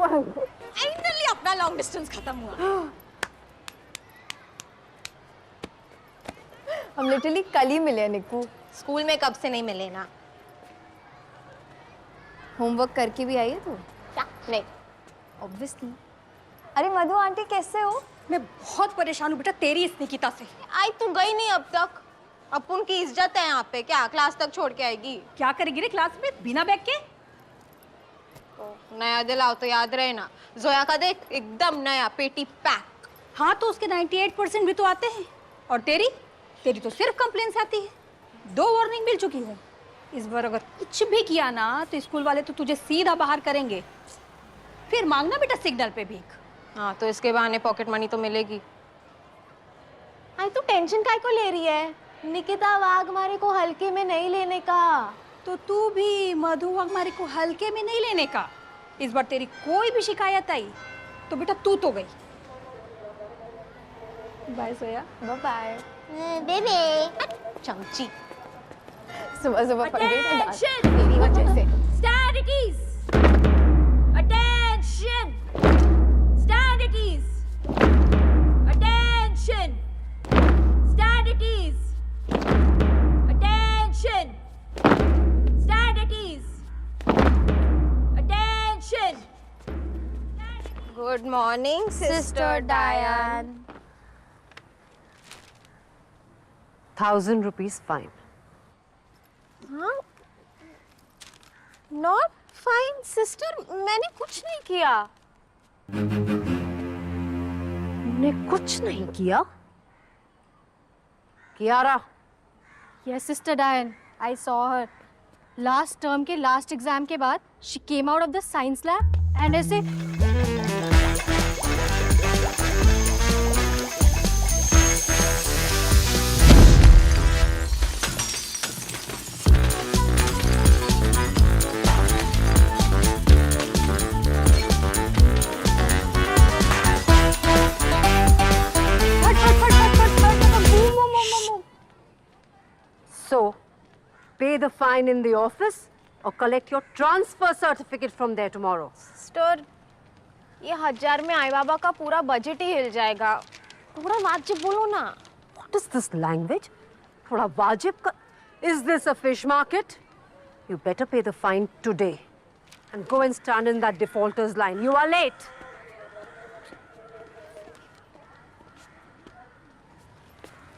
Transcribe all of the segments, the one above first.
Finally अपना long distance खत्म हुआ। हम लिटरली कल ही मिले निक्कू। स्कूल में कब से नहीं मिले ना। होमवर्क करके भी आई है तू? क्या? नहीं। ऑब्वियसली। अरे मधु आंटी कैसे हो? मैं बहुत परेशान हूँ बेटा तेरी इस निकिता से। आई तू गई नहीं अब तक। अपुन की इज्जत है यहाँ पे, क्या क्लास तक छोड़ के आएगी? क्या करेगी रे क्लास में बिना बैग के? नया दिलाओ तो याद रहे ना। जोया का देख एकदम नया पेटी पैक। हाँ तो उसके 98% भी तो आते हैं। और तेरी तो सिर्फ कंप्लेंट्स आती है। 2 वार्निंग मिल चुकी है। इस बार अगर कुछ भी किया ना तो स्कूल वाले तो तुझे सीधा बाहर करेंगे। फिर मांगना बेटा सिग्नल पे भीख। हाँ तो इसके बहाने पॉकेट मनी तो मिलेगी। आई तू टेंशन काय को ले रही है? निकिता वाघमारे को हल्के में नहीं लेने का। तो तू भी मधु हमारे को हल्के में नहीं लेने का। इस बार तेरी कोई भी शिकायत आई तो बेटा तू तो गई। बाय सोया। बाय बाय बेबी चमची। सुबह सुबह पढ़ गई ना डांस तेरी वजह से। Stand at ease. Attention. Stand at ease. Attention. Stand at ease. Attention. Stand at ease. Attention. Good morning sister डायन। 1,000 rupees fine. हाँ नॉट फाइन सिस्टर, मैंने कुछ नहीं किया। ने कुछ नहीं किया? Kiara? Yes, Sister Diane. I saw her. Last term के last exam के बाद she came out of the science lab and ऐसे So, pay the fine in the office or collect your transfer certificate from there tomorrow. Sister ये 1000 में आई बाबा का पूरा budget ही हिल जाएगा। थोड़ा वाजिब बोलो ना। What is this language? थोड़ा वाजिब का? Is this a fish market? You better pay the fine today and go and stand in that defaulters line. You are late.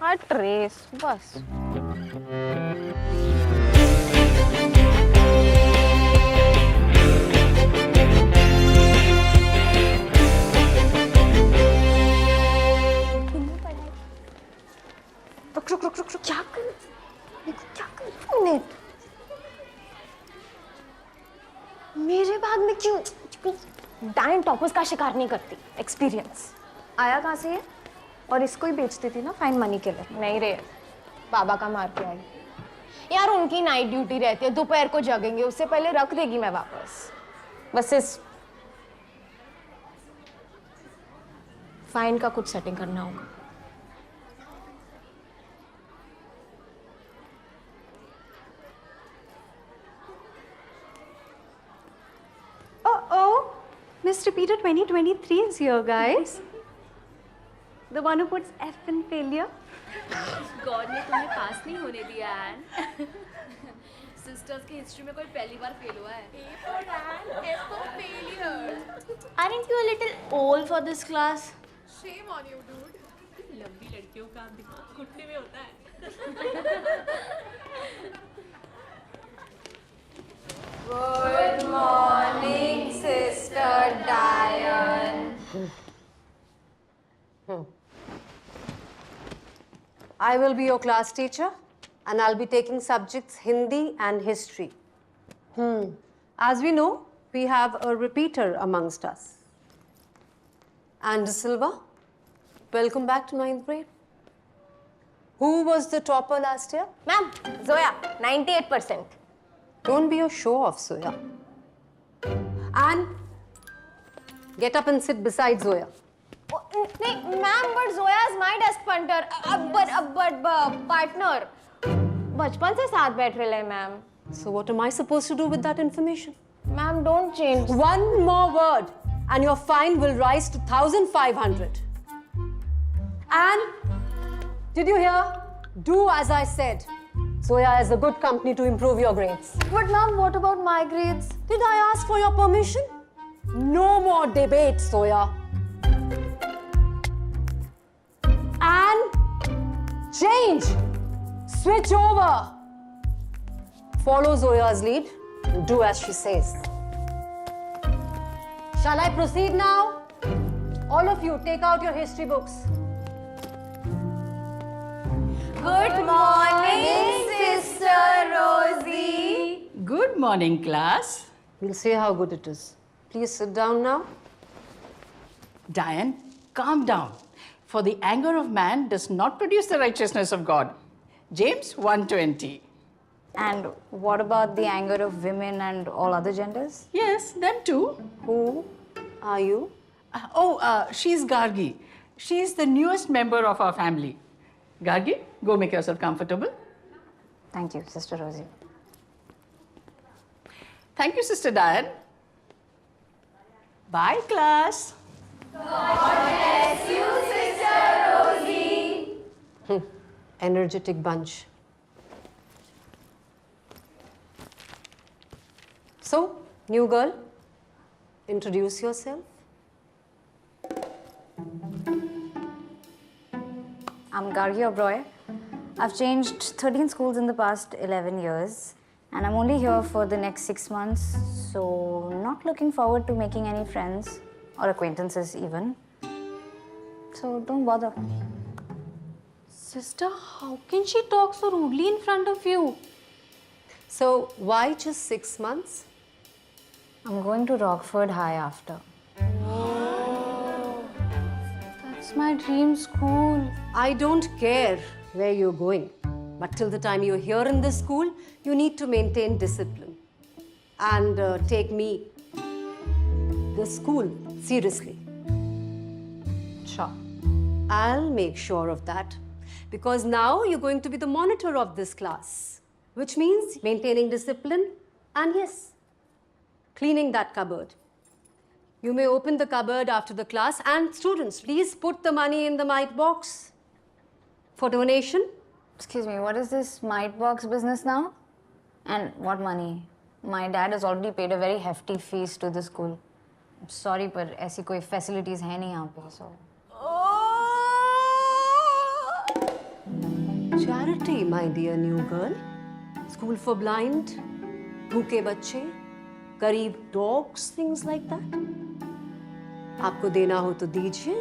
हाँ ट्रेस बस। रुक क्या कर? क्या कर? मिनट मेरे बैग में क्यों? डायन टॉपर्स का शिकार नहीं करती। एक्सपीरियंस। आया कहाँ से ये? और इसको ही बेचती थी ना फाइन मनी के लिए। नहीं रे, बाबा का मार के आई। यार उनकी नाइट ड्यूटी रहती है, दोपहर को जगेंगे, उससे पहले रख देगी मैं वापस। बस इस फाइन का कुछ सेटिंग करना होगा। Oh, Miss Repeater 2023 is here, guys. The one who puts F in failure. God ने तुम्हें पास नहीं होने दिया एन। सिस्टर्स की हिस्ट्री में कोई पहली बार फेल हुआ है। Aren't you a little old for this class? Shame on you, dude. लंबी लड़कियों का दिमाग घुटने में होता है। Good morning, Sister Diane. I will be your class teacher and I'll be taking subjects Hindi and history. As we know, we have a repeater amongst us. And Silva, welcome back to 9th grade. Who was the topper last year? Ma'am, Zoya, 98%. Don't be a show-off, Zoya. And get up and sit beside Zoya. नहीं ma'am, but Zoya is my desk punter, partner. बचपन से साथ बैठ रहे हैं ma'am. So what am I supposed to do with that information? Ma'am don't change. One more word. and your fine will rise to 1,500. And did you hear? Do as I said. Zoya is a good company to improve your grades. But ma'am, what about my grades? Did I ask for your permission? No more debate, Zoya. And change. Switch over. Follow Zoya's lead and do as she says. Shall I proceed now? All of you, take out your history books. Good morning, Sister Rosie. Good morning, class. We'll see how good it is. Please sit down now. Diane, calm down. For the anger of man does not produce the righteousness of God. James 1:20. And what about the anger of women and all other genders? Yes, them too. Who are you? She's Gargi. She's the newest member of our family. Gargi, go make yourself comfortable. Thank you, Sister Rosie. Thank you, Sister Diane. Bye, class. Energetic bunch. So, new girl, introduce yourself. I'm Gargi Oberoi. I've changed 13 schools in the past 11 years, and I'm only here for the next 6 months, so not looking forward to making any friends or acquaintances even. So don't bother. Sister, how can she talk so rudely in front of you? So, why just 6 months? I'm going to Rockford High after. That's my dream school. I don't care where you're going, but till the time you're here in this school, you need to maintain discipline and take me, the school, seriously. Sure. I'll make sure of that because now you're going to be the monitor of this class, which means maintaining discipline and yes, cleaning that cupboard. You may open the cupboard after the class and students, please put the money in the mite box for donation. Excuse me, what is this mite box business now? And what money? My dad has already paid a very hefty fees to the school. I'm sorry, but ऐसी कोई facilities है नहीं यहाँ पे, so. Charity, my dear new girl. School for blind, भूखे बच्चे, गरीब dogs, things like that. आपको देना हो तो दीजिए,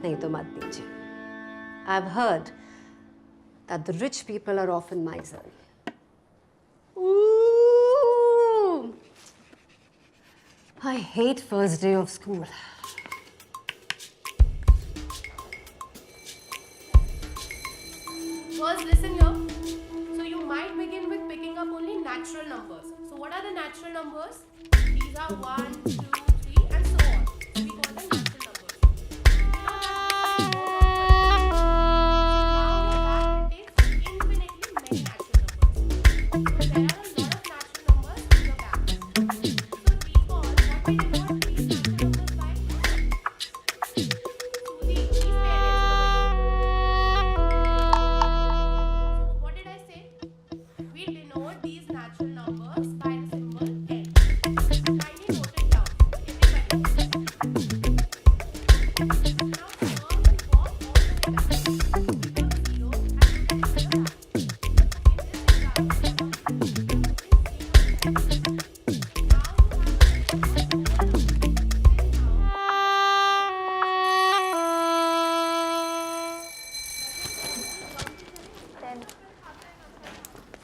नहीं तो मत दीजिए. I've heard that the rich people are often miserly. Ooh. I hate first day of school. First, listen here. So you might begin with picking up only natural numbers. So what are the natural numbers? These are 1, 2, 3 and so on. So we call them natural numbers. Now it takes infinitely many natural numbers. So there are a lot of natural numbers in your bag. So recall what we denote these natural numbers by. Suzy, please pay attention. What did I say? We denote these natural numbers by the symbol N. Kindly note it down. Everybody. Now turn the box all the way back. Become 0 and put it in the back. In this example, number 2 is 0.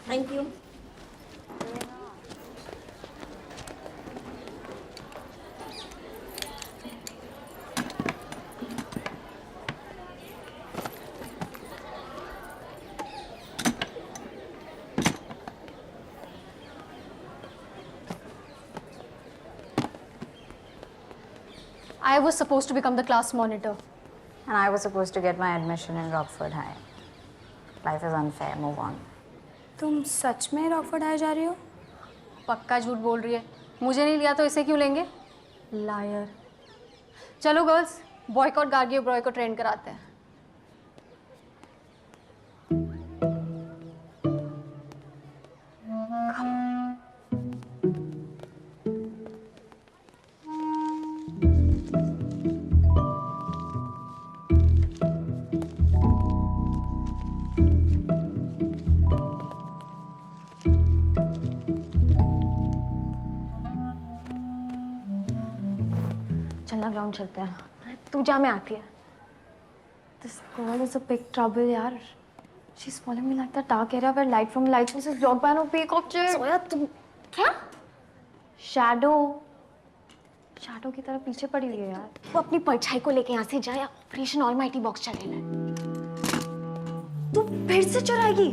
Thank you. I was supposed to become the class monitor. And I was supposed to get my admission in Rockford High. Life is unfair, move on. तुम सच में Rockford high जा रही हो? पक्का झूठ बोल रही है. मुझे नहीं लिया तो इसे क्यों लेंगे? लायर. चलो गर्ल्स, बॉयकॉट गार्गी और ब्रॉय को ट्रेन कराते हैं. चलना ग्राउंड चलते हैं. तू जा, मैं आती है. This girl is a big trouble, यार. She's following me like the dark area where light from light source is blocked by an opaque object. सोया तुम क्या? Shadow की तरह पीछे पड़ी हुई है यार. वो अपनी परछाई को लेके यहाँ से जा या ऑपरेशन ऑलमाइटी बॉक्स चले ले. तू फिर से चुराएगी?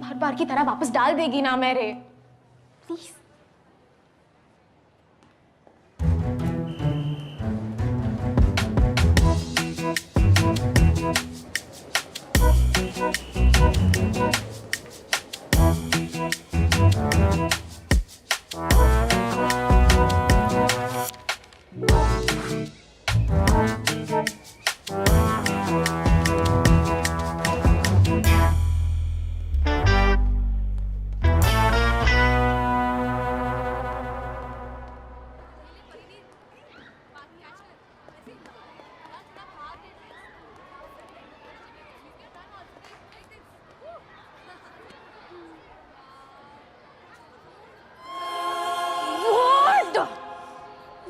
हर बार की तरह वापस डाल देगी ना मेरे. Please.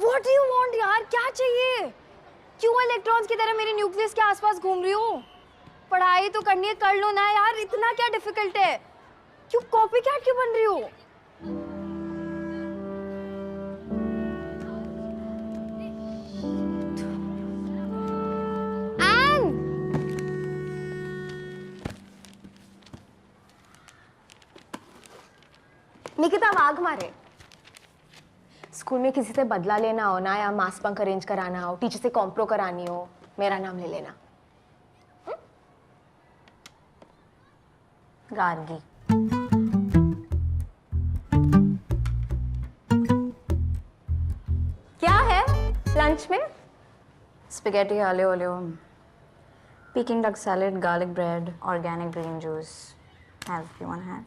What do you want यार? क्या चाहिए? क्यों इलेक्ट्रॉन्स की तरह मेरे न्यूक्लियस के आसपास घूम रही हो? पढ़ाई तो करनी है, कर लो ना यार. इतना क्या डिफिकल्ट है? क्यों कॉपी कैट क्यों बन रही हो? एन! निकिता वाघमारे. स्कूल में किसी से बदला लेना हो ना, या मास बंक अरेंज कराना हो, टीचर से कॉम्प्रो करानी हो, मेरा नाम ले लेना. गार्गी. क्या है लंच में? Spaghetti aglio olio, Peking duck salad, garlic bread, organic green juice. Have you want to have?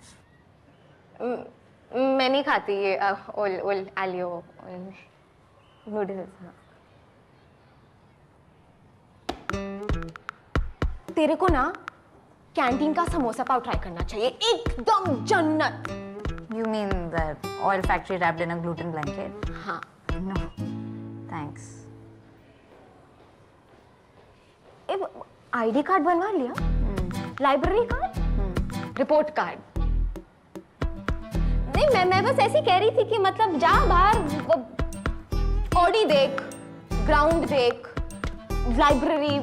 मैं नहीं खाती ये ओल आलियो नूडल्स. तेरे को ना कैंटीन का समोसा पाव ट्राई करना चाहिए. एकदम जन्नत. You mean the oil factory wrapped in a gluten blanket? हाँ. No, thanks. आईडी कार्ड बनवा लिया? Library card? Report card? नहीं, मैं बस ऐसी कह रही थी कि मतलब जा बाहर ऑडी देख, ग्राउंड देख, लाइब्रेरी,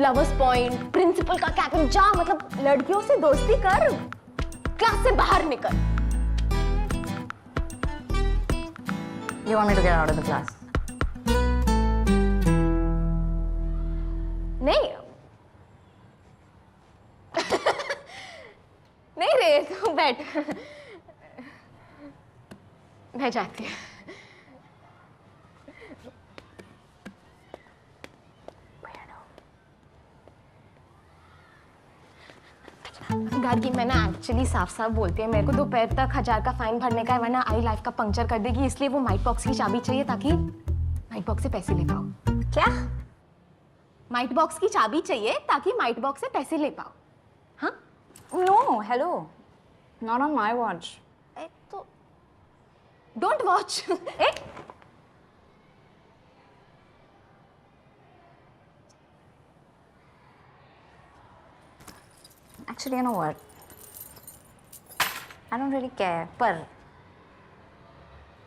लवर्स पॉइंट, प्रिंसिपल का कैबिन, जा मतलब लड़कियों से दोस्ती कर, क्लास से बाहर निकल. You want me to get out of the class? नहीं. नहीं रे, तू बैठ. मैं जाती हूँ. गार्गी, मैं ना एक्चुअली साफ साफ बोलती है, मेरे को दोपहर तक 1000 का फाइन भरने का है, वरना आई लाइफ का पंक्चर कर देगी. इसलिए वो माइट बॉक्स की चाबी चाहिए ताकि माइट बॉक्स से पैसे ले पाओ. क्या? माइट बॉक्स की चाबी चाहिए ताकि माइट बॉक्स से पैसे ले पाओ. हाँ? No, hello. Not on my watch. तो don't watch. Actually, you know what? I don't really care. पर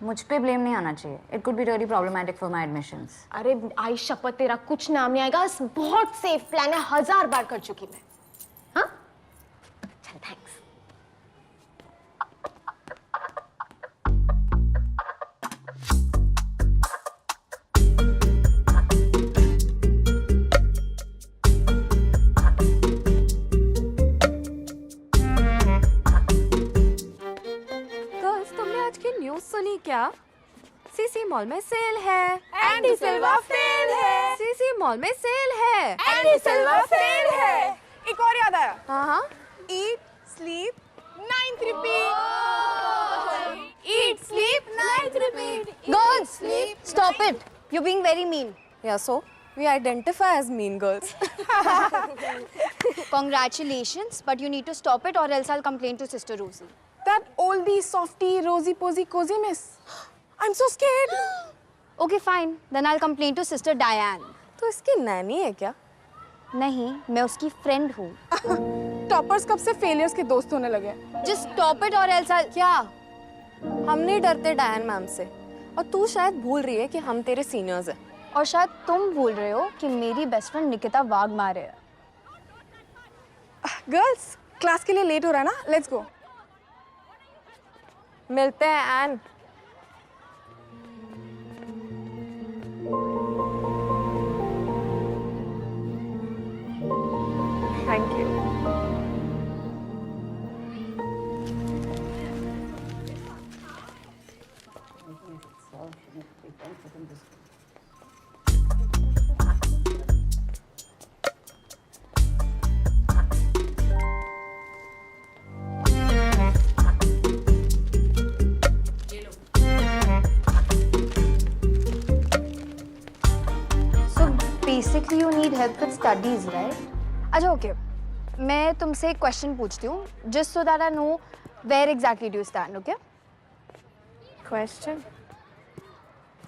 मुझ पे ब्लेम नहीं आना चाहिए. It could be really problematic for my admissions. अरे आई शपथ, तेरा कुछ नाम नहीं आएगा. बहुत सेफ प्लान है, 1000 बार कर चुकी मैं. हाँ? चल, थैंक्स. गर्ल्स, तुमने आज की न्यूज़ सुनी क्या? सीसी मॉल में सेल है, एंडी सिल्वा फेल है, सीसी मॉल में सेल है, एंडी सिल्वा फेल है। एक और याद आया। हाँ, Eat, sleep, 9th repeat. eat, sleep, night repeat. Girls, stop it. You're being very mean. Yeah, so we identify as mean girls. Congratulations, but you need to stop it or else I'll complain to Sister Rosie. That oldie, softie, rosy posy, cozy miss. I'm so scared. Okay, fine. Then I'll complain to Sister Diane. तो इसकी नैनी है क्या? नहीं, मैं उसकी friend हूँ. Toppers कब से फेलियर्स के दोस्त होने लगे? Just stop it or else I'll... क्या? हम नहीं डरते डायन मैम से, और तू शायद भूल रही है कि हम तेरे सीनियर्स हैं. और शायद तुम भूल रहे हो कि मेरी बेस्ट फ्रेंड निकिता वाघमारे है. गर्ल्स, क्लास के लिए लेट हो रहा है ना? Let's go. मिलते हैं एन. Thank you. So basically you need help with studies, right? अच्छा, okay. मैं तुमसे एक क्वेश्चन पूछती हूँ, just so that I know where exactly do you stand, okay? Question?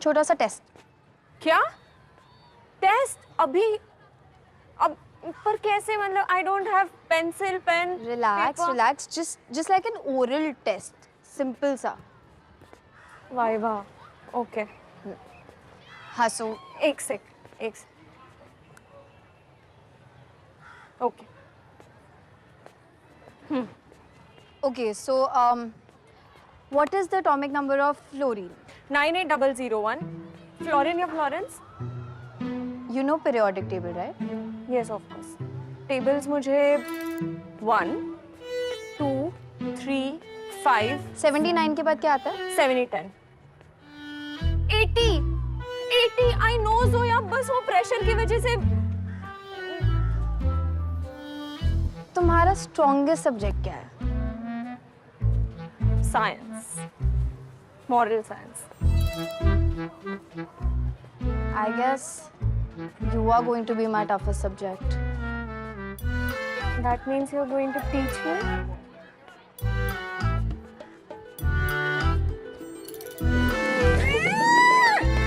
छोटा सा टेस्ट. क्या? टेस्ट? अभी? अब पर कैसे? मतलब I don't have pencil, pen, Relax, paper. relax. Just like an oral test. Simple सा. वाइवा. ओके. हंसो. एक sec. Okay. Okay, so what is the atomic number of fluorine? 98001. Florine या Florence? You know periodic table, right? Yes, of course. Tables मुझे 1, 2, 3, 5, 79 के बाद क्या आता है? 7, 8, 10. 80. I know ज़ोया, बस वो प्रेशर की वजह से. तुम्हारा स्ट्रॉन्गेस्ट सब्जेक्ट क्या है? Science. Moral science. I guess you are going to be my toughest subject. That means you're going to teach me?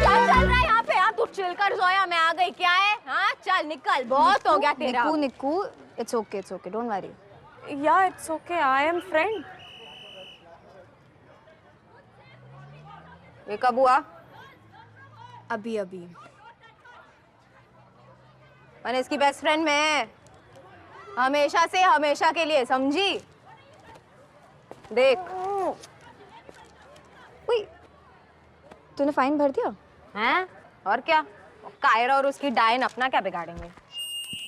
क्या चल रहा है यहाँ पे? यार तू चिल कर जोया, मैं आ गई. क्या है? हाँ चल निकल, बहुत हो गया तेरा. निकू, it's okay, don't worry. Yeah, it's okay. I am friend. ये कब हुआ? अभी. मैंने इसकी बेस्ट फ्रेंड में हमेशा से हमेशा के लिए, समझी? देख. Wait, तूने फाइन भर दिया? हैं? और क्या? कायरा और उसकी डायन अपना क्या बिगाड़ेंगे?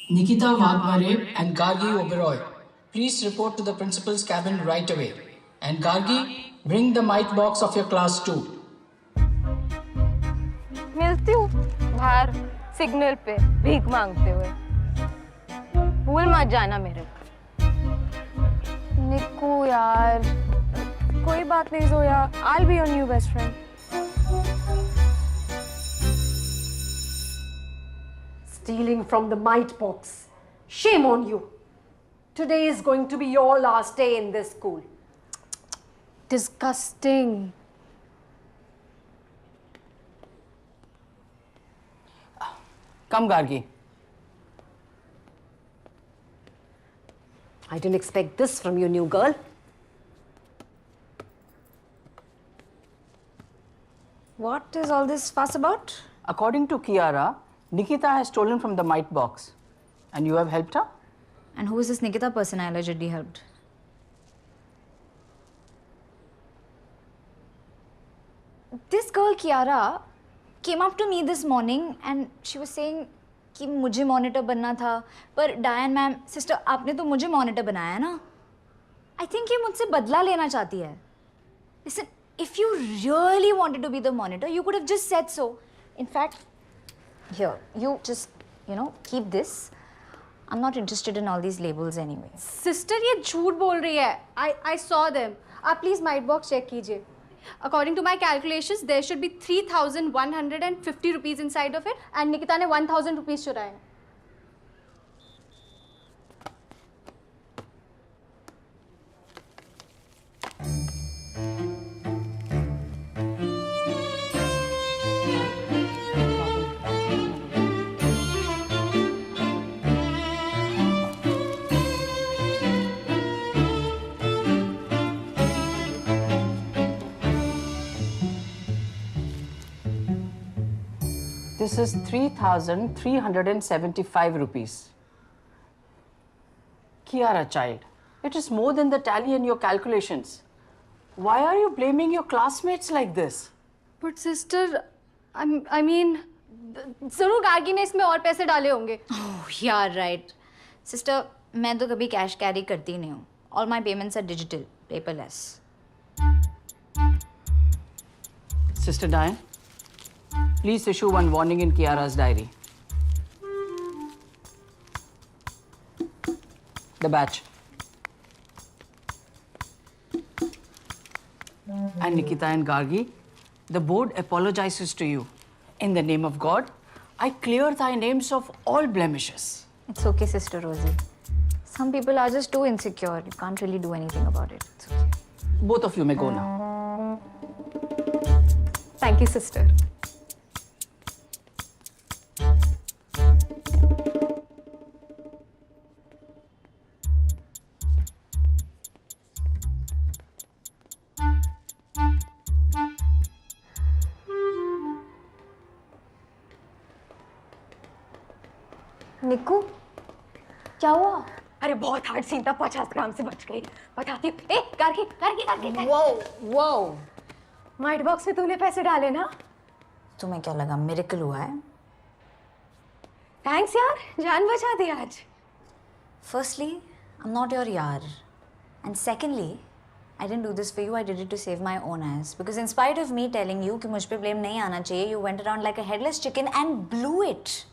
Nikita Wagmare and Gargi Oberoi, please report to the principal's cabin right away. And Gargi, bring the mite box of your class too. मिलती हूँ बाहर सिग्नल पे भीख मांगते हुए. भूल मत जाना मेरे को. निकू यार. कोई बात नहीं Zoya. I'll be your new best friend. Stealing from the mite box. Shame on you. Today is going to be your last day in this school. Disgusting. Come, Gargi. I didn't expect this from you, new girl. What is all this fuss about? According to Kiara, Nikita has stolen from the mite box. And you have helped her? And who is this Nikita person I allegedly helped? This girl, Kiara, came up to me this morning and she was saying कि मुझे monitor बनना था पर डायन ma'am sister आपने तो मुझे monitor बनाया ना. आई थिंक ये मुझसे बदला लेना चाहती है. Listen, If you really wanted to be the monitor, you could have just said so. In fact, here, you just, keep this. I'm not interested in all these labels anyway. Sister ये झूठ बोल रही है. I saw them. आप please might box check कीजिए. According to my calculations, there should be 3,150 rupees inside of it, and Nikita ने 1,000 rupees चुराए. This is 3,375 rupees. Kiara, child, it is more than the tally in your calculations. Why are you blaming your classmates like this? But sister, I mean, जरूर गार्गी ने इसमें और पैसे डाले होंगे. Oh, yeah, right. Sister, मैं तो कभी कैश कैरी करती नहीं हूँ. All my payments are digital, paperless. Sister Diane, please issue one warning in Kiara's diary. The batch. And Nikita and Gargi, the board apologizes to you. In the name of God, I clear thy names of all blemishes. It's okay, Sister Rosie. Some people are just too insecure. You can't really do anything about it. It's okay. Both of you may go now. Thank you, sister. निक्कू, क्या हुआ? अरे बहुत hard scene था, 50 ग्राम से बच गई. बताती हूँ. ए, करके. वो माइट बॉक्स में तूने पैसे डाले ना? तुम्हें क्या लगा मिरेकल हुआ है? थैंक्स यार, जान बचा दी आज. Firstly, I'm not your yaar. And secondly, I didn't do this for you, I did it to save my own ass. Because in spite of me telling you कि मुझ पे blame नहीं आना चाहिए, you went around like a headless chicken and blew it.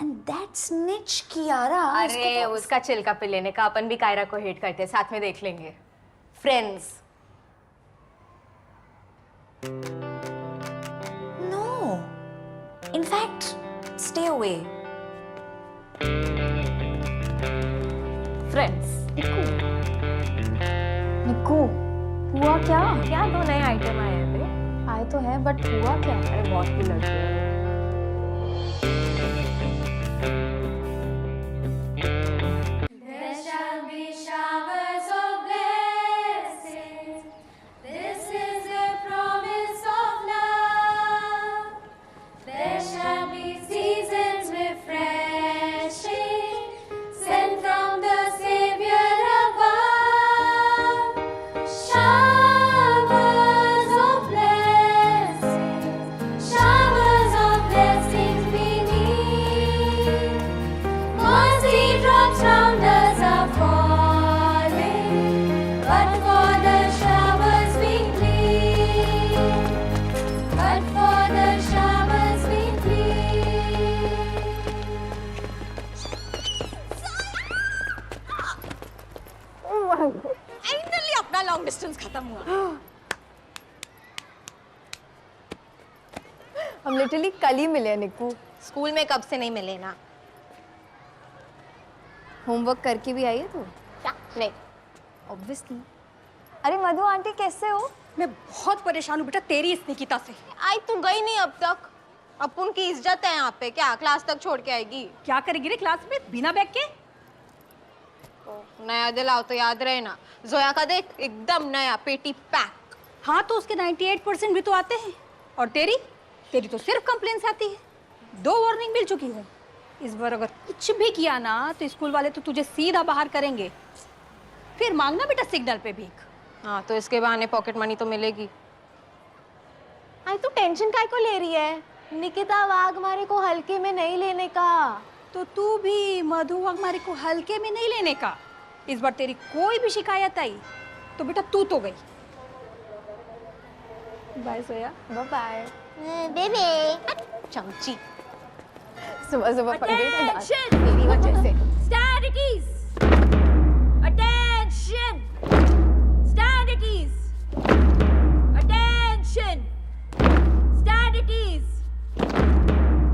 And that snitch Kiara. अरे उसका चिल्का पे लेने का, अपन भी कायरा को हेट करते हैं, साथ में देख लेंगे. Friends. No. In fact, stay away. Friends. निक्कू, हुआ क्या? क्या 2 नए आइटम आए हैं बे? आए तो है, बट हुआ क्या? अरे बहुत की लड़की है. फाइनली अपना लॉन्ग डिस्टेंस खत्म हुआ. हम लिटरली कल ही मिले निक्कू. स्कूल में कब से नहीं मिले ना. होमवर्क करके भी आई है तू? क्या? नहीं. ऑब्वियसली. अरे मधु आंटी कैसे हो? मैं बहुत परेशान हूँ बेटा तेरी इस निकिता से. आई तू गई नहीं अब तक. अपन की इज्जत है यहाँ पे. क्या क्लास तक छोड़ के आएगी? क्या करेगी रे क्लास में बिना बैग के? नया दिलाओ तो याद रहे ना. जोया का देख एकदम नया पेटी पैक. हाँ तो उसके 98% भी तो आते हैं. और तेरी तो सिर्फ कंप्लेंट्स आती है. 2 वार्निंग मिल चुकी है. इस बार अगर कुछ भी किया ना तो स्कूल वाले तो तुझे सीधा बाहर करेंगे. फिर मांगना बेटा सिग्नल पे भीख. हाँ तो इसके बहाने पॉकेट मनी तो मिलेगी. आई तू टेंशन काय को ले रही है? निकिता वाघमारे को हल्के में नहीं लेने का. तो तू भी मधु वाघमारे को हल्के में नहीं लेने का. इस बार तेरी कोई भी शिकायत आई तो बेटा तू तो गई. बाय सोया। बाय बेबी चमची सुबह सुबह पकड़ गई मेरी वजह से। Stand at ease. Attention. Stand at ease. Attention. Stand at ease.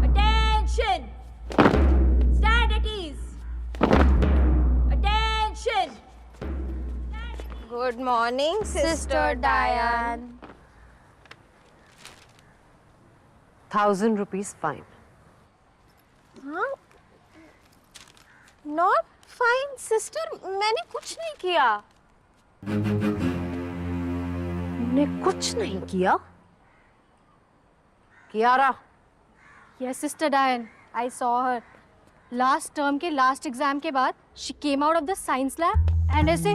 Attention. Stand at ease. Attention. Good morning sister डायन। 1,000 rupees fine. हाँ नॉट फाइन सिस्टर, मैंने कुछ नहीं किया। ने कुछ नहीं किया? कियारा, यस सिस्टर डायन, I saw her last term के लास्ट एग्जाम के बाद she came out of the science lab and ऐसे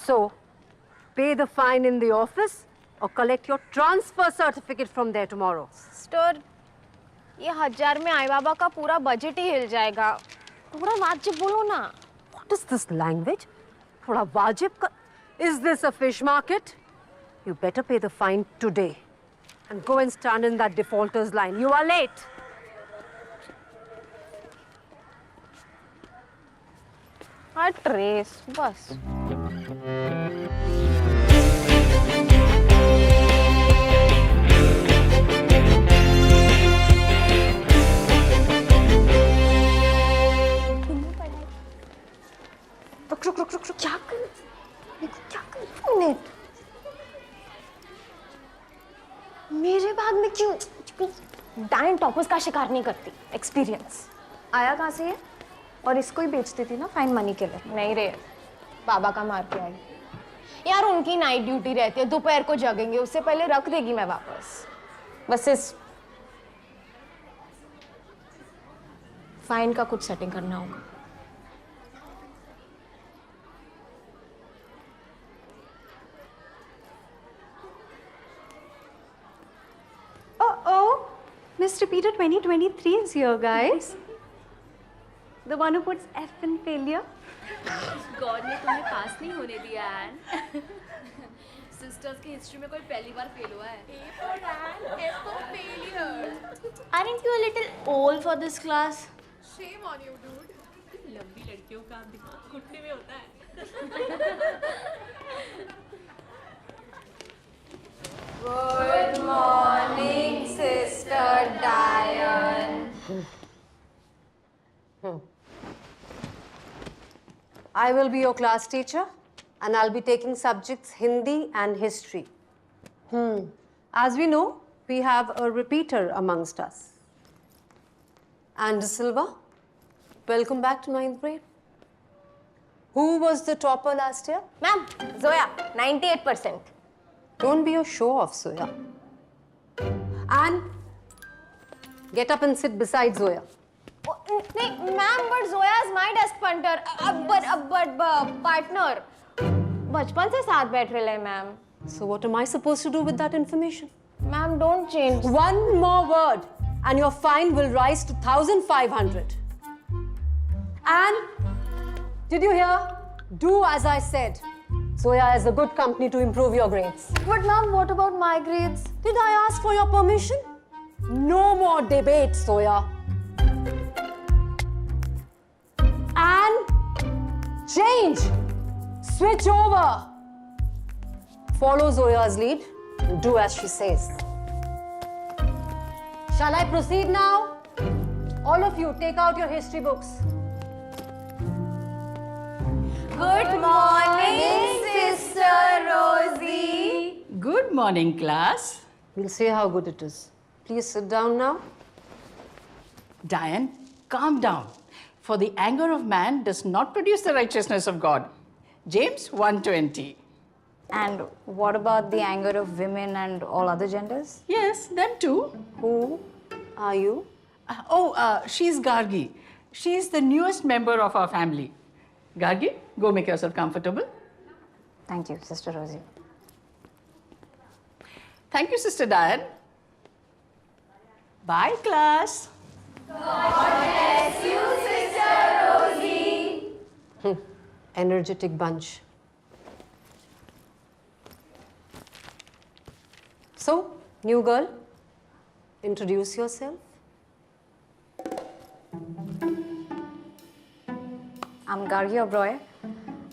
so pay the fine in the office or collect your transfer certificate from there tomorrow. Sister ये 1000 में आई बाबा का पूरा budget ही हिल जाएगा, थोड़ा वाजिब बोलो ना। What is this language? थोड़ा वाजिब का? Is this a fish market? You better pay the fine today and go and stand in that defaulters line. You are late. हाँ ट्रेस बस। रुक क्या कर, क्या कर मिनट, मेरे बैग में क्यों? डायन टॉपर्स का शिकार नहीं करती, एक्सपीरियंस। आया कहाँ से है? और इसको ही बेचती थी ना फाइन मनी के लिए। नहीं रे, बाबा का मार के आई यार, उनकी नाइट ड्यूटी रहती है, दोपहर को जगेंगे, उससे पहले रख देगी मैं वापस। बस इस फाइन का कुछ सेटिंग करना होगा। Oh, Miss Repeater 2023 is here, guys. The one who puts F in failure. God ने तुम्हें पास नहीं होने दिया एन। सिस्टर्स की हिस्ट्री में कोई पहली बार फेल हुआ है। A for Ann, F for failure. Aren't you a little old for this class? Shame on you, dude. लंबी लड़कियों का दिमाग घुटने में होता है। Good morning, Sister Diane. I will be your class teacher and I'll be taking subjects Hindi and history. As we know, we have a repeater amongst us. And Silva, welcome back to 9th grade. Who was the topper last year? Ma'am, Zoya, 98%. Don't be a show-off, Zoya. And get up and sit beside Zoya. नहीं ma'am, but Zoya is my desk punter, but partner. बचपन से साथ बैठ रहे हैं ma'am. So what am I supposed to do with that information? Ma'am don't change. One more word and your fine will rise to 1,500. And did you hear? Do as I said. Zoya is a good company to improve your grades. But ma'am, what about my grades? Did I ask for your permission? No more debate, Zoya. And change. Switch over. Follow Zoya's lead and do as she says. Shall I proceed now? All of you, take out your history books. Good morning sister रोजी। Good morning, class. We'll see how good it is. Please sit down now. Diane, calm down. For the anger of man does not produce the righteousness of God. James 1:20. And what about the anger of women and all other genders? Yes, them too. Who are you? She's Gargi. She is the newest member of our family. Gargi, go make yourself comfortable. Thank you, Sister Rosie. Thank you, Sister Diane. Bye, class. Energetic bunch. So, new girl, introduce yourself. I'm Gargi Oberoi.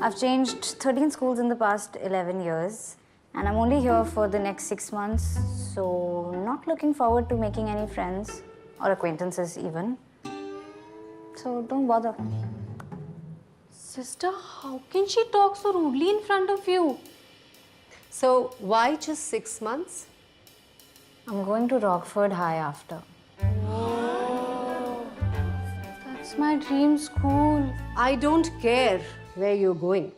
I've changed 13 schools in the past 11 years, and I'm only here for the next 6 months, so not looking forward to making any friends or acquaintances even. So don't bother. Sister, how can she talk so rudely in front of you? So, why just 6 months? I'm going to Rockford High after. That's my dream school. I don't care where you're going,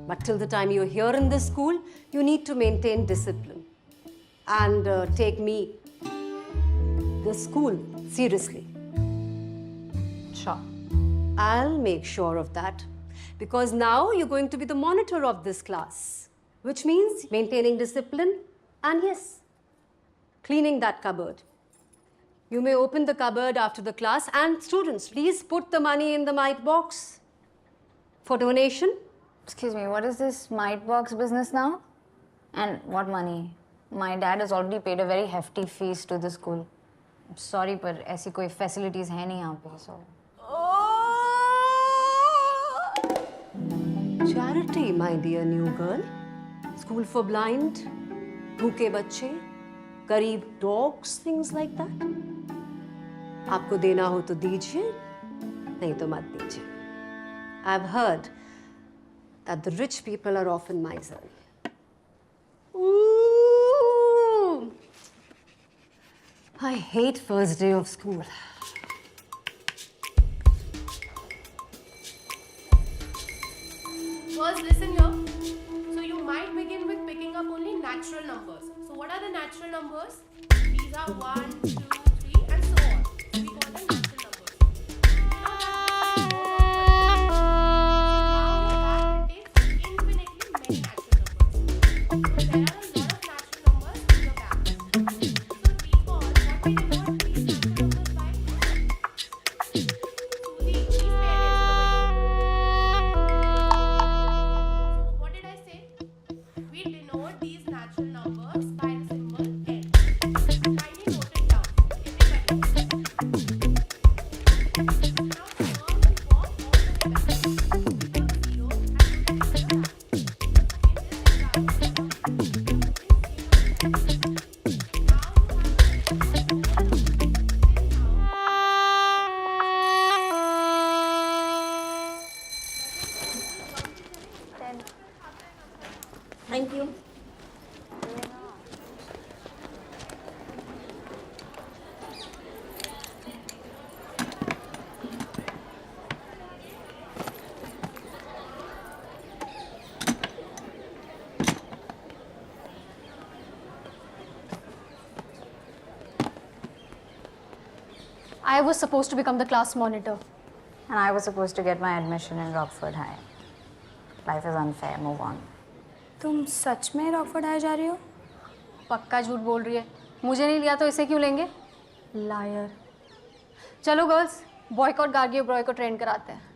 but till the time you're here in this school, you need to maintain discipline and take me, the school, seriously. Sure. I'll make sure of that because now you're going to be the monitor of this class, which means maintaining discipline and yes, cleaning that cupboard. You may open the cupboard after the class and students, please put the money in the mite box for donation. Excuse me, what is this mite box business now? And what money? My dad has already paid a very hefty fees to the school. I'm sorry, but ऐसी कोई facilities है नहीं यहाँ पे, so. Charity, my dear new girl. School for blind, भूखे बच्चे, गरीब dogs, things like that. आपको देना हो तो दीजिए, नहीं तो मत दीजिए. I've heard that the rich people are often miserly. Ooh! I hate first day of school. First, listen here. So you might begin with picking up only natural numbers. So what are the natural numbers? These are 1, 2, 3 and so on. We call them natural numbers. Now that contains infinitely many natural numbers. So there are a lot of natural numbers in your bag. So recall what we denote these natural numbers by. Suzy, please pay attention. So what did I say? We denote these natural numbers by the symbol n. Kindly note it down, everybody. Now turn the ball all the way back. Put the 0 and put it in the back. In this example, 0 is 0. Now you have to Thank you. I was supposed to become the class monitor. And I was supposed to get my admission in Rockford High. Life is unfair, move on. तुम सच में Rockford high जा रही हो? पक्का झूठ बोल रही है. मुझे नहीं लिया तो इसे क्यों लेंगे? लायर. चलो गर्ल्स, बॉयकॉट गार्गी ओबरॉय को ट्रेन कराते हैं.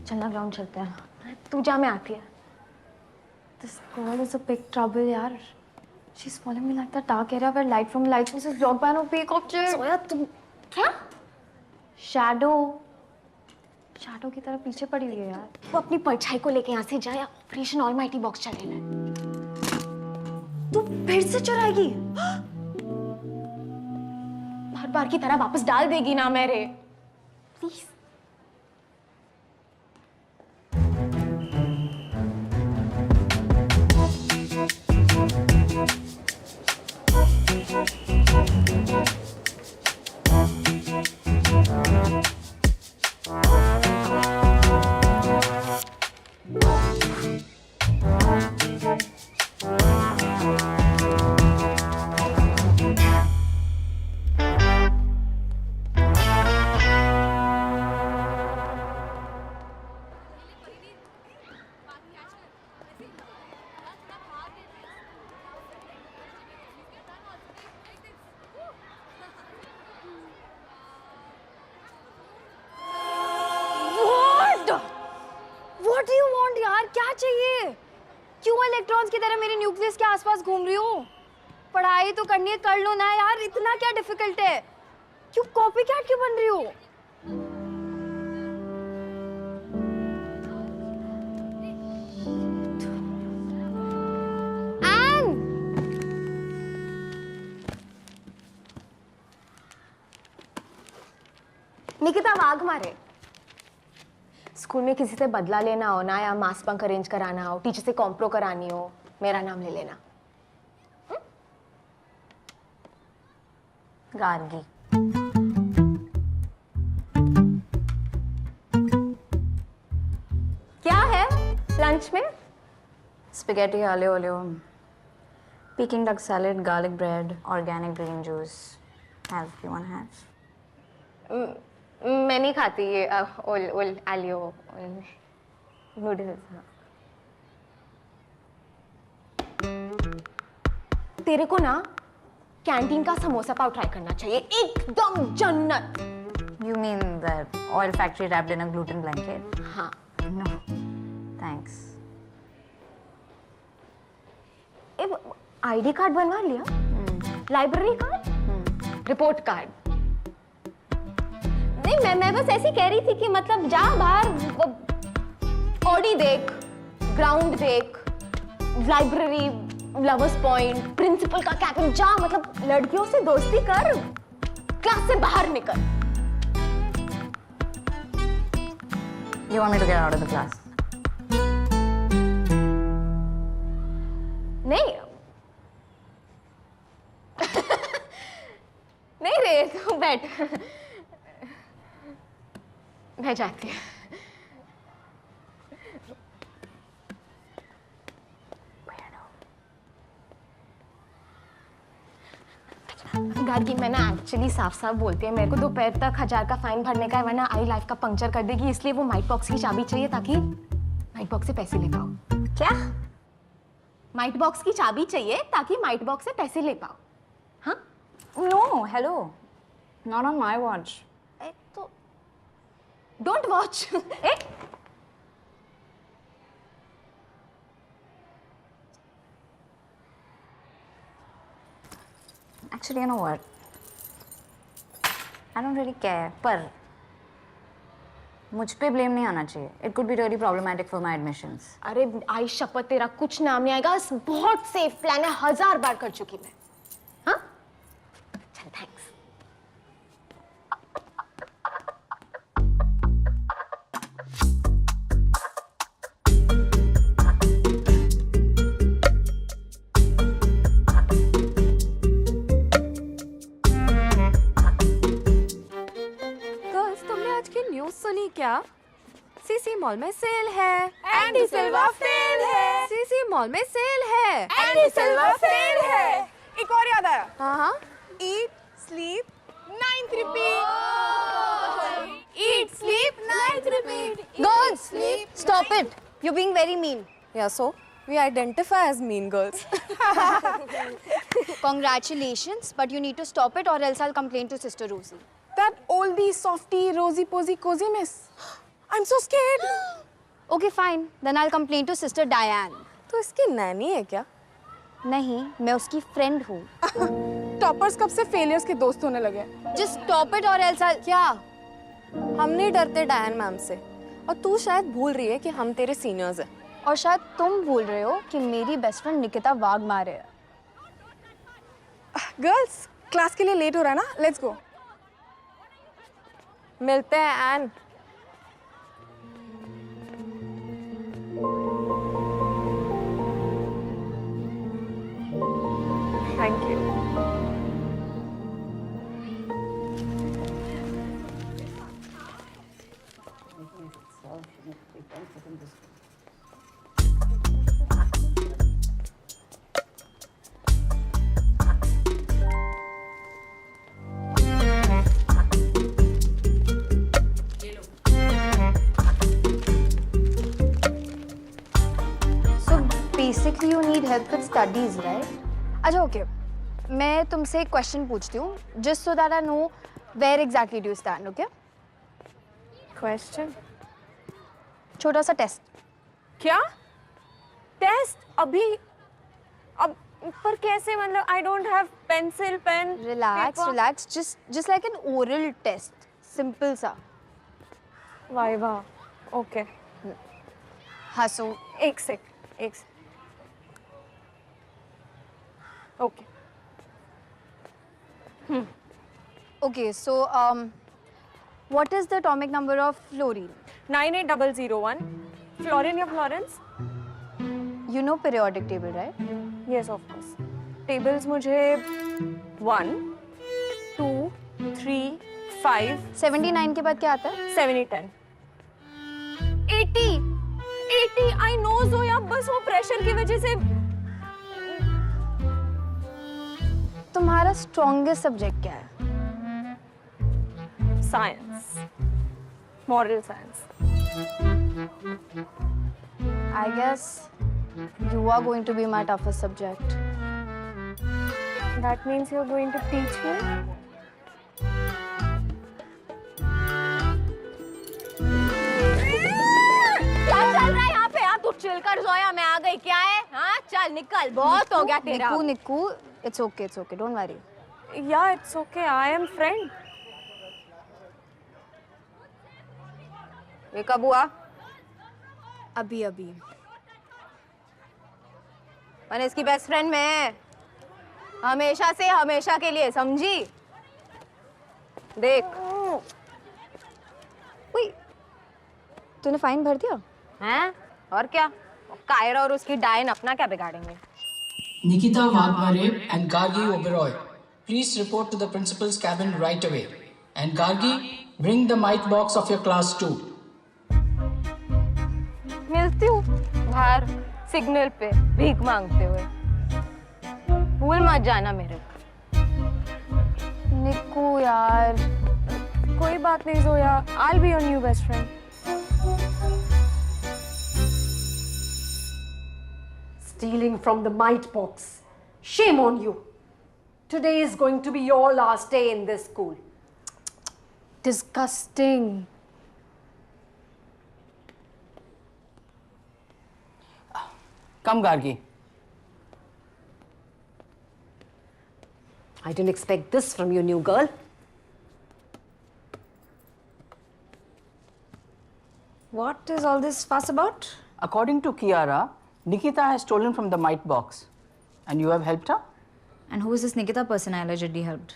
चलना ग्राउंड चलते हैं. तू जा, मैं आती है. This girl is a big trouble, यार. She's following me like that dark area where light from light source is blocked by an opaque object. सोया तुम क्या? Shadow. Shadow की तरह पीछे पड़ी हुई है यार. वो अपनी परछाई को लेके यहाँ से जा या ऑपरेशन ऑलमाइटी बॉक्स चलेगा. तू फिर से चुराएगी? हर बार की तरह वापस डाल देगी ना मेरे. प्लीज. क्यों इलेक्ट्रॉन्स की तरह मेरे न्यूक्लियस के आसपास घूम रही हो? पढ़ाई तो करनी है, कर लो ना यार, इतना क्या डिफिकल्ट है? क्यों कॉपी कैट क्यों बन रही हो? निकिता वाघमारे, स्कूल में किसी से बदला लेना हो ना या मास बंक अरेंज कराना हो, टीचर से कॉम्प्रो करानी हो, मेरा नाम ले लेना। गार्गी। क्या है लंच में? Spaghetti aglio olio, Peking duck salad, garlic bread, organic green juice. Have you want to have? मैं नहीं खाती ये ओल आलियो नूडल्स। तेरे को ना कैंटीन का समोसा पाव ट्राई करना चाहिए, एकदम जन्नत। You mean the oil factory wrapped in a gluten blanket? हाँ। No, thanks. आईडी कार्ड बनवा लिया? Library card? Report card? नहीं, मैं बस ऐसी कह रही थी कि मतलब जा बाहर ऑडी देख, ग्राउंड देख, लाइब्रेरी, लवर्स पॉइंट, प्रिंसिपल का कैबिन, जा मतलब लड़कियों से दोस्ती कर, क्लास से बाहर निकल। You want me to get out of the class? नहीं नहीं रे, तू बैठ, मैं जाती हूँ। गार्गी, मैं ना एक्चुअली साफ साफ बोलती है, मेरे को दोपहर तक 1000 का फाइन भरने का है, वरना आई लाइफ का पंक्चर कर देगी, इसलिए वो माइट बॉक्स की चाबी चाहिए ताकि माइट बॉक्स से पैसे ले पाओ। क्या? माइट बॉक्स की चाबी चाहिए ताकि माइट बॉक्स से पैसे ले पाओ। हाँ? No, hello. Not on my watch. तो don't watch. Actually, you know what? I don't really care. पर मुझ पे ब्लेम नहीं आना चाहिए. It could be really problematic for my admissions. अरे आई शपथ, तेरा कुछ नाम नहीं आएगा, बहुत सेफ प्लान है, 1000 बार कर चुकी मैं। हाँ? चल, थैंक्स। सुनी क्या? सीसी मॉल में सेल है, एंडी सिल्वा फेल है। सीसी मॉल में सेल है, एंडी सिल्वा फेल है। एक और याद आया। हाँ, Eat, sleep, 9th repeat. eat, sleep, night repeat. Girls, stop it. You're being very mean. Yeah, so we identify as mean girls. Congratulations, but you need to stop it or else I'll complain to Sister Rosie. That oldie, softie, rosy posy, cozy miss. I'm so scared. Okay, fine. Then I'll complain to Sister Diane. तो इसकी नैनी है क्या? नहीं, मैं उसकी friend हूँ. Toppers कब से फेलियर्स के दोस्त होने लगे? Just stop it or else I'll... क्या? हम नहीं डरते डायन मैम से, और तू शायद भूल रही है कि हम तेरे सीनियर्स हैं। और शायद तुम भूल रहे हो कि मेरी बेस्ट फ्रेंड निकिता वाघमारे है. गर्ल्स, क्लास के लिए लेट हो रहा है ना? Let's go. मिलते हैं एन। Thank you. Basically, you need help with studies, right? अच्छा, okay. मैं तुमसे एक क्वेश्चन पूछती हूँ, just so that I know where exactly do you stand, okay? Question? छोटा सा टेस्ट. क्या? टेस्ट अभी अब पर कैसे मतलब I don't have pencil pen relax just like an oral test simple सा वाइवा ओके हंसो एक sec okay okay so what is the atomic number of fluorine? 98001 fluorine या Florence You know periodic table, right? Yes of course tables मुझे 1 2 3 5 79 के बाद क्या आता है? 70 10 80 आई नो जोया बस वो प्रेशर की वजह से तुम्हारा स्ट्रॉन्गेस्ट सब्जेक्ट क्या है? Science moral science I guess you are going to be my toughest subject. That means you are going to teach me क्या चल रहा है यहाँ पे? तू चिल कर जोया, मैं आ गई। क्या है? हाँ चल निकल, बहुत हो गया तेरा। निकू it's okay, don't worry. या it's okay I am friend ये कब हुआ? अभी मैंने इसकी बेस्ट फ्रेंड में हमेशा से हमेशा के लिए, समझी? देख तूने फाइन भर दिया हैं? और क्या, कायरा और उसकी डायन अपना क्या बिगाड़ेंगे? Nikita Vadmare and Gargi Oberoi, please report to the principal's cabin right away. And Gargi, bring the mite box of your class too. मिलती हूँ बाहर सिग्नल पे भीख मांगते हुए, भूल मत जाना मेरे को। निक्कू यार, कोई बात नहीं Zoya, I'll be your new best friend. Stealing from the mite box. Shame on you. Today is going to be your last day in this school. disgusting. Come, Gargi. I didn't expect this from you, new girl. What is all this fuss about? According to Kiara, Nikita has stolen from the mite box. And you have helped her? And who is this Nikita person I allegedly helped?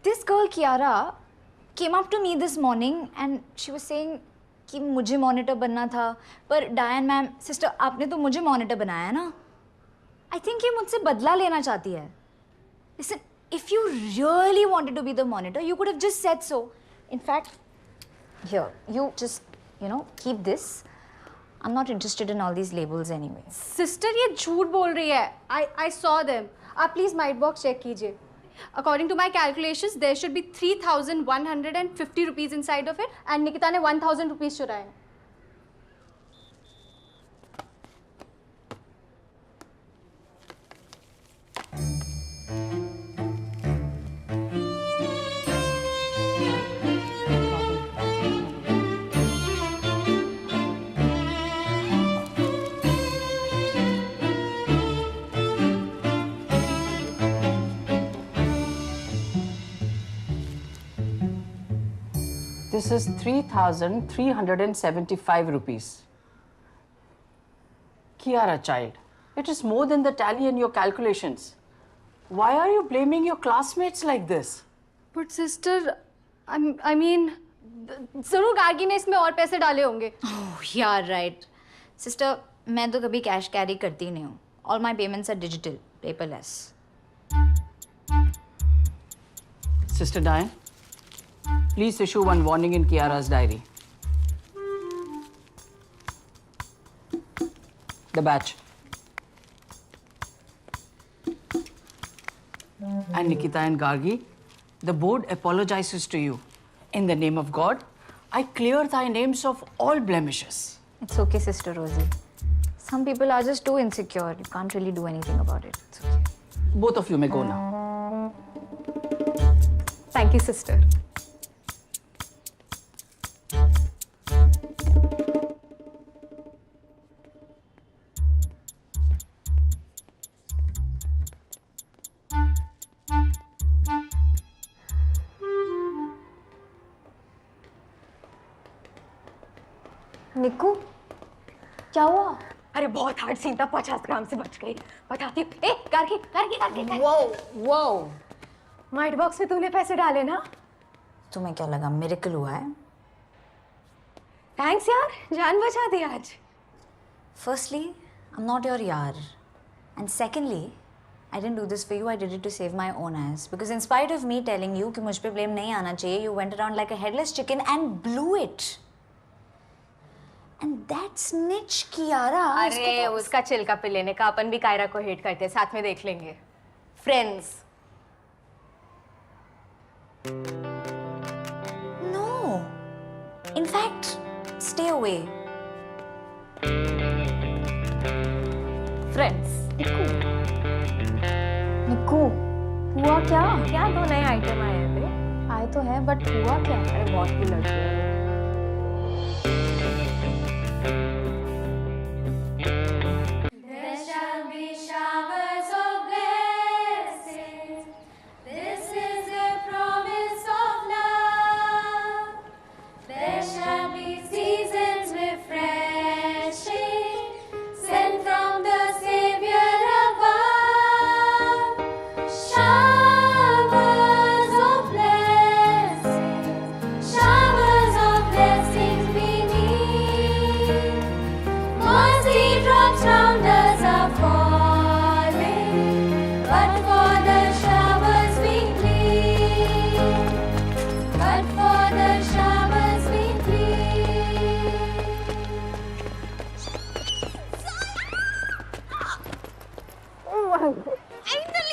This girl Kiara came up to me this morning and she was saying कि मुझे monitor बनना था, पर डायन ma'am, sister आपने तो मुझे monitor बनाया ना। I think ये मुझसे बदला लेना चाहती है। Listen, if you really wanted to be the monitor, you could have just said so. In fact, here, you just, keep this. I'm not interested in all these labels anyway. Sister ये झूठ बोल रही है। I saw them. आप please might box check कीजिए। According to my calculations, there should be 3,150 rupees inside of it, and Nikita ने 1,000 rupees चुराए हैं। This is 3,375 rupees. Kiara, child, it is more than the tally in your calculations. Why are you blaming your classmates like this? But sister, I mean, जरूर गार्गी ने इसमें और पैसे डाले होंगे। Oh, yeah, right. Sister, मैं तो कभी कैश कैरी करती नहीं हूँ. All my payments are digital, paperless. Sister Diane, please issue one warning in Kiara's diary. The batch. And Nikita and Gargi, the board apologizes to you. In the name of God, I clear thy names of all blemishes. It's okay, Sister Rosie. Some people are just too insecure. You can't really do anything about it. It's okay. Both of you may go now. Thank you, sister. निक्कू क्या हुआ? अरे बहुत hard scene था, 50 ग्राम से बच गई। बताती हूँ। ए करके वो माइट बॉक्स में तूने पैसे डाले ना? तुम्हें क्या लगा मिरेकल हुआ है? थैंक्स यार, जान बचा दी आज। Firstly, I'm not your yaar. And secondly, I didn't do this for you, I did it to save my own ass. Because in spite of me telling you कि मुझ पे blame नहीं आना चाहिए, you went around like a headless chicken and blew it. And that snitch Kiara. अरे उसका चिल्का पे लेने का, अपन भी कायरा को हेट करते हैं, साथ में देख लेंगे। Friends. No. In fact, stay away. Friends. निक्कू हुआ क्या? क्या 2 नए आइटम आए हैं बे? आए तो है बट हुआ क्या? अरे बहुत भी लड़की है।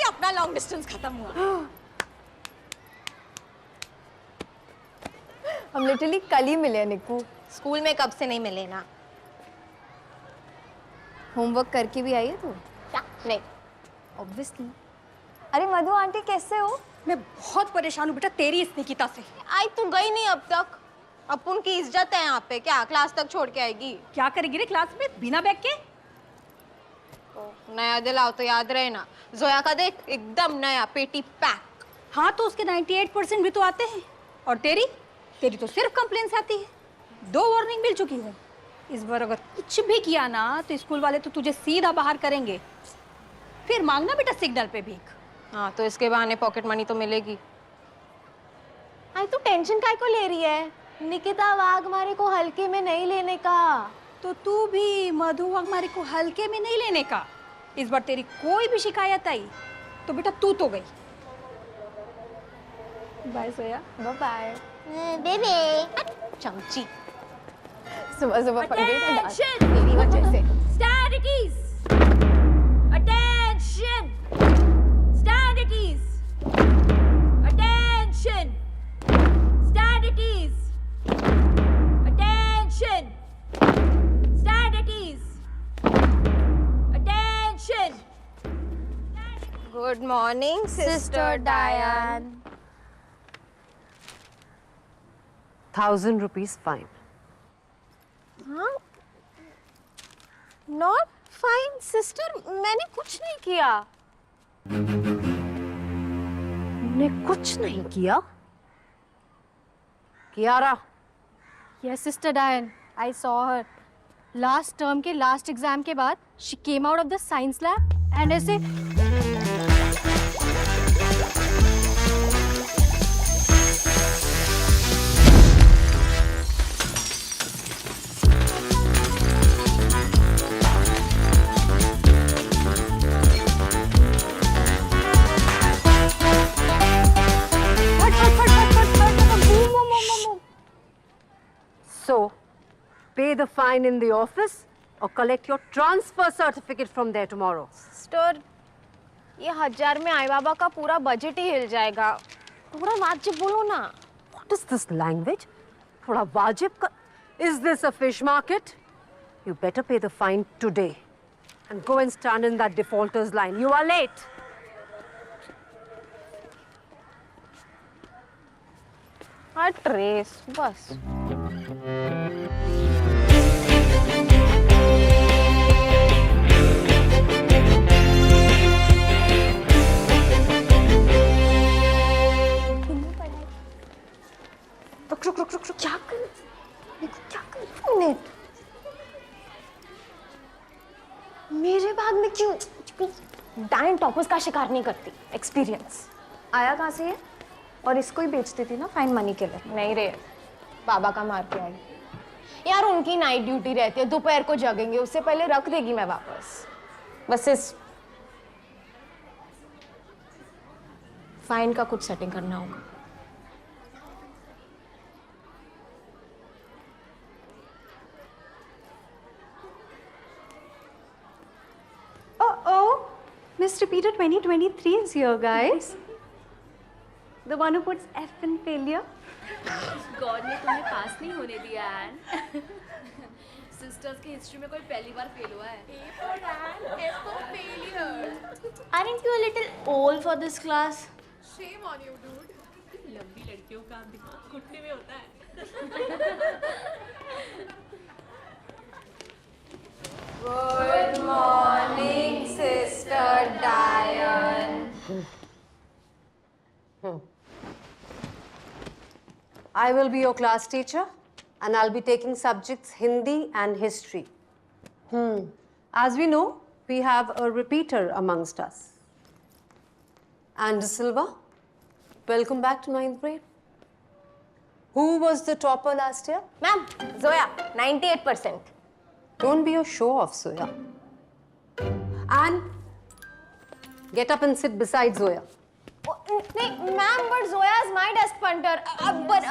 अपना लॉन्ग डिस्टेंस खत्म हुआ। हम लिटरली कल ही मिले निक्कू। स्कूल में कब से नहीं मिले ना। होमवर्क करके भी आई है तू? क्या? नहीं। ऑब्वियसली। अरे मधु आंटी कैसे हो? मैं बहुत परेशान हूँ बेटा तेरी इस निकिता से। आई तू गई नहीं अब तक। अपुन की इज्जत है यहाँ पे, क्या क्लास तक छोड़ के आएगी? क्या करेगी रे क्लास में बिना बैग के? नया दिलाओ तो याद रहे ना। जोया का देख एकदम नया, पेटी पैक। हाँ तो उसके 98% भी तो आते हैं। और तेरी तो सिर्फ कंप्लेंट्स आती है। 2 वार्निंग मिल चुकी है। इस बार अगर कुछ भी किया ना तो स्कूल वाले तो तुझे सीधा बाहर करेंगे। फिर मांगना बेटा सिग्नल पे भीख। हाँ तो इसके बहाने पॉकेट मनी तो मिलेगी। आई तू टेंशन काय को ले रही है? निकिता वाघमारे को हल्के में नहीं लेने का। तो तू भी मधु वाघमारे को हल्के में नहीं लेने का। इस बार तेरी कोई भी शिकायत आई तो बेटा तू तो गई। बाय सोया। Bye bye. बेबे चमची। सुबह सुबह पड़ गई ना डांस तेरी वजह से। Stand at ease. Attention. Stand at ease. Attention. Stand at ease. Attention. Stand at ease. Attention. Good morning, Sister Diane. 1,000 rupees fine. हाँ? Not fine, sister. मैंने कुछ नहीं किया। ने कुछ नहीं किया? Kiara. Yes, Sister Diane. I saw her. Last term के last exam के बाद she came out of the science lab and ऐसे So, pay the fine in the office or collect your transfer certificate from there tomorrow. Sister, ये 1000 में आई बाबा का पूरा budget ही हिल जाएगा। थोड़ा वाजिब बोलो ना। What is this language? थोड़ा वाजिब का... Is this a fish market? You better pay the fine today and go and stand in that defaulters line. You are late. हट रेस बस। रुक रुक रुक रुक रुक क्या कर मिनट डायन टॉपर्स का शिकार नहीं करती, एक्सपीरियंस। आया कहाँ से ये? और इसको ही बेचती थी ना फाइन मनी के लिए। नहीं रे, बाबा का मार के आई यार। उनकी नाइट ड्यूटी रहती है, दोपहर को जगेंगे, उससे पहले रख देगी मैं वापस। बस इस फाइन का कुछ सेटिंग करना होगा। Oh, Miss Repeater 2023 is here, guys. The one who puts F in failure. God ने तुम्हें पास नहीं होने दिया एन। सिस्टर्स की हिस्ट्री में कोई पहली बार फेल हुआ है। A for Anne, F for failure. Aren't you a little old for this class? Shame on you, dude. लंबी लड़कियों का दिमाग घुटने में होता है। Good morning, Sister Diane. I will be your class teacher and I'll be taking subjects Hindi and history. As we know, we have a repeater amongst us. And De Silva, welcome back to 9th grade. Who was the topper last year? Ma'am, Zoya 98%। Don't be a show-off, Zoya. And get up and sit beside Zoya. नहीं ma'am, but Zoya is my desk punter, but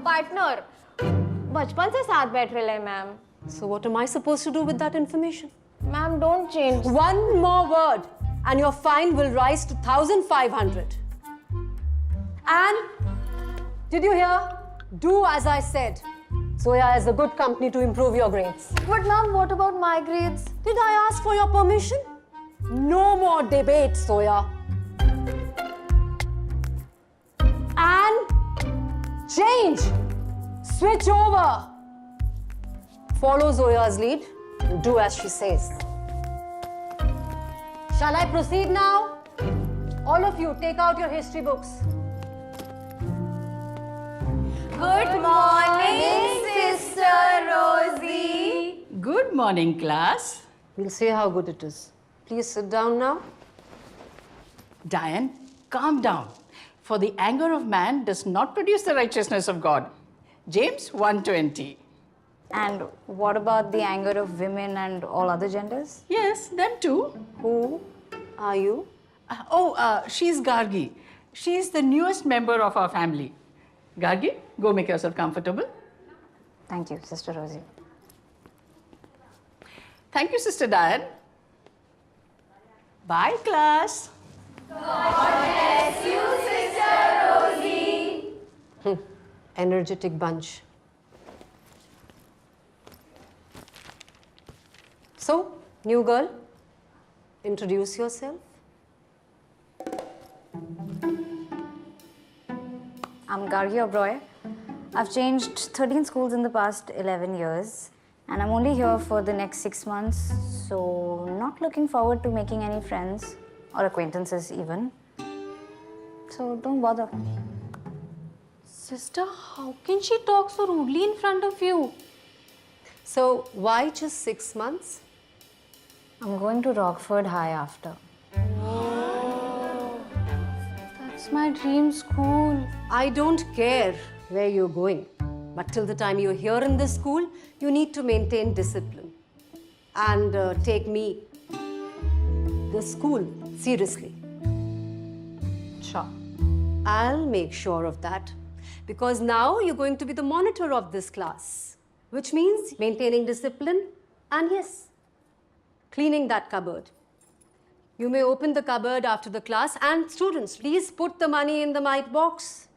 partner. बचपन से साथ बैठ रहे हैं ma'am. So what am I supposed to do with that information? Ma'am don't change. One more word and your fine will rise to 1,500. And did you hear? Do as I said. Zoya is a good company to improve your grades. But ma'am, what about my grades? Did I ask for your permission? No more debate, Zoya. And change. Switch over. Follow Zoya's lead and do as she says. Shall I proceed now? All of you, take out your history books. Good morning, Sister Rosie. Good morning, class. We'll see how good it is. Please sit down now. Diane, calm down. For the anger of man does not produce the righteousness of God. James 1:20. And what about the anger of women and all other genders? Yes, them too. Who are you? She's Gargi. She's the newest member of our family. Gargi, go make yourself comfortable. Thank you, Sister Rosie. Thank you, Sister Diane. Bye, class. Energetic bunch. So, new girl, introduce yourself. I'm Gargi Oberoi. I've changed 13 schools in the past 11 years, and I'm only here for the next 6 months, so not looking forward to making any friends or acquaintances even. So don't bother. Sister, how can she talk so rudely in front of you? So, why just 6 months? I'm going to Rockford High after. That's my dream school. I don't care where you're going, but till the time you're here in this school, you need to maintain discipline and take me, the school, seriously. Sure. I'll make sure of that because now you're going to be the monitor of this class, which means maintaining discipline and yes, cleaning that cupboard. You may open the cupboard after the class and students, please put the money in the mite box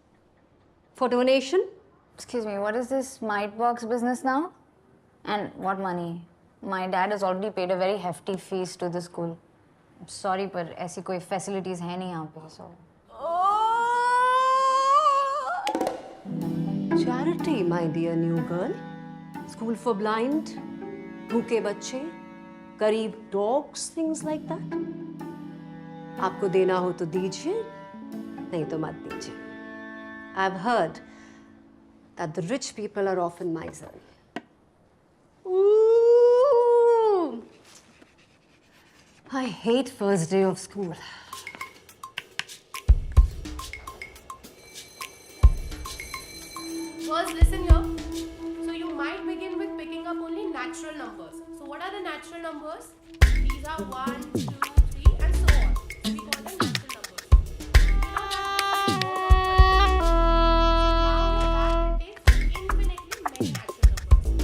for donation. Excuse me, what is this mite box business now? And what money? My dad has already paid a very hefty fees to the school. I'm sorry, पर ऐसी कोई facilities है नहीं यहाँ पे, so. Charity, my dear new girl. School for blind, भूखे बच्चे, गरीब dogs, things like that. आपको देना हो तो दीजिए, नहीं तो मत दीजिए. I've heard that the rich people are often miserly. Ooh. hate first day of school. Girls, listen here. So you might begin with picking up only natural numbers. So what are the natural numbers? These are 1, 2, 3 and so on. So we call them natural numbers. Now it takes infinitely many natural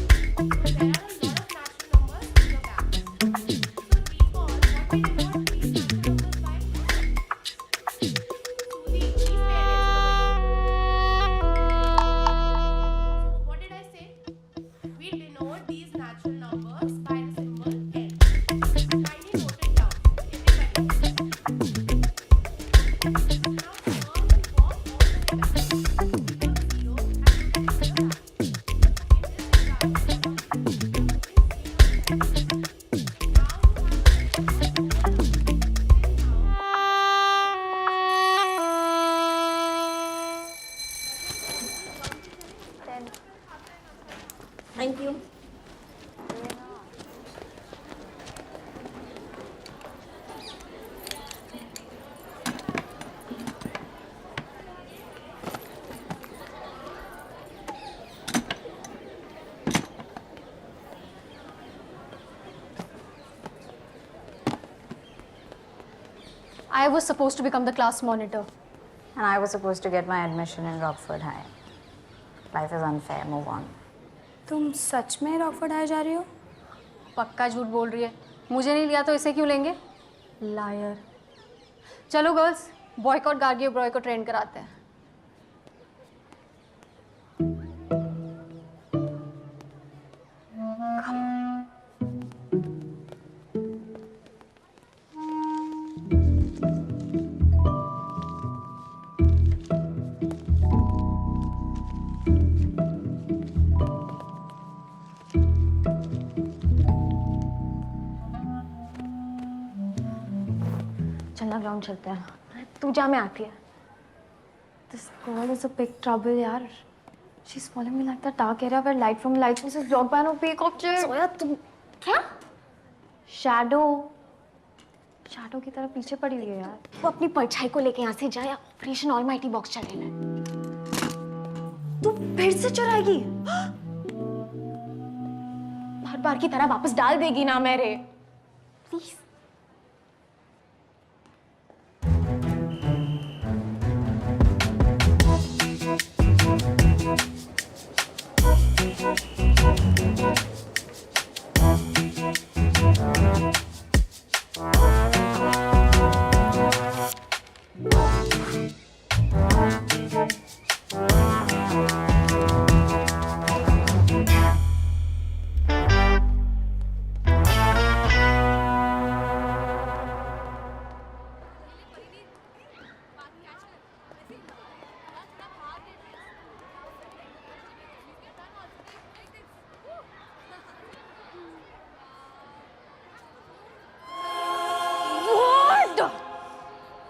numbers. So there are a lot of natural numbers in your bag. So recall what we denote these natural numbers by. Suzy, please pay attention. What did I say? We denote these natural numbers by the symbol N. Kindly note it down, everybody. Now turn the box all the way back. Pick up 0 and put it in your bag. In this example, now you have Thank you. I was supposed to become the class monitor. And I was supposed to get my admission in Rockford High. Life is unfair, move on. तुम सच में Rockford high जा रही हो? पक्का झूठ बोल रही है। मुझे नहीं लिया तो इसे क्यों लेंगे? लायर। चलो गर्ल्स, बॉयकॉट गार्गी और ब्रॉय को ट्रेन कराते हैं। चलना ग्राउंड चलते हैं। तू जा, मैं आती है। This girl is a big trouble, यार। She's following me like the dark area where light from light source is blocked by no peacock chair. सोया तुम क्या? शैडो की तरह पीछे पड़ी हुई है यार। वो अपनी परछाई को लेके यहाँ से जा या ऑपरेशन ऑलमाइटी बॉक्स चले ले। तू फिर से चुराएगी? हर बार की तरह वापस डाल देगी ना मेरे? Please.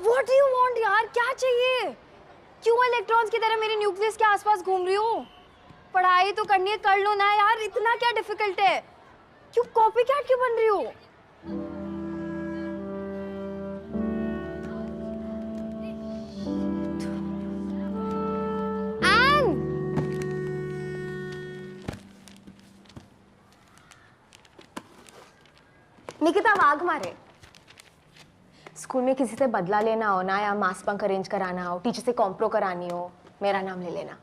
What do you want यार? क्या चाहिए? क्यों इलेक्ट्रॉन्स की तरह मेरे न्यूक्लियस के आसपास घूम रही हो? पढ़ाई तो करनी है, कर लो ना यार। इतना क्या डिफिकल्ट है? क्यों कॉपी कैट क्यों बन रही हो? निकिता वाघमारे, स्कूल में किसी से बदला लेना हो ना या मास बंक अरेंज कराना हो, टीचर से कॉम्प्रो करानी हो, मेरा नाम ले लेना।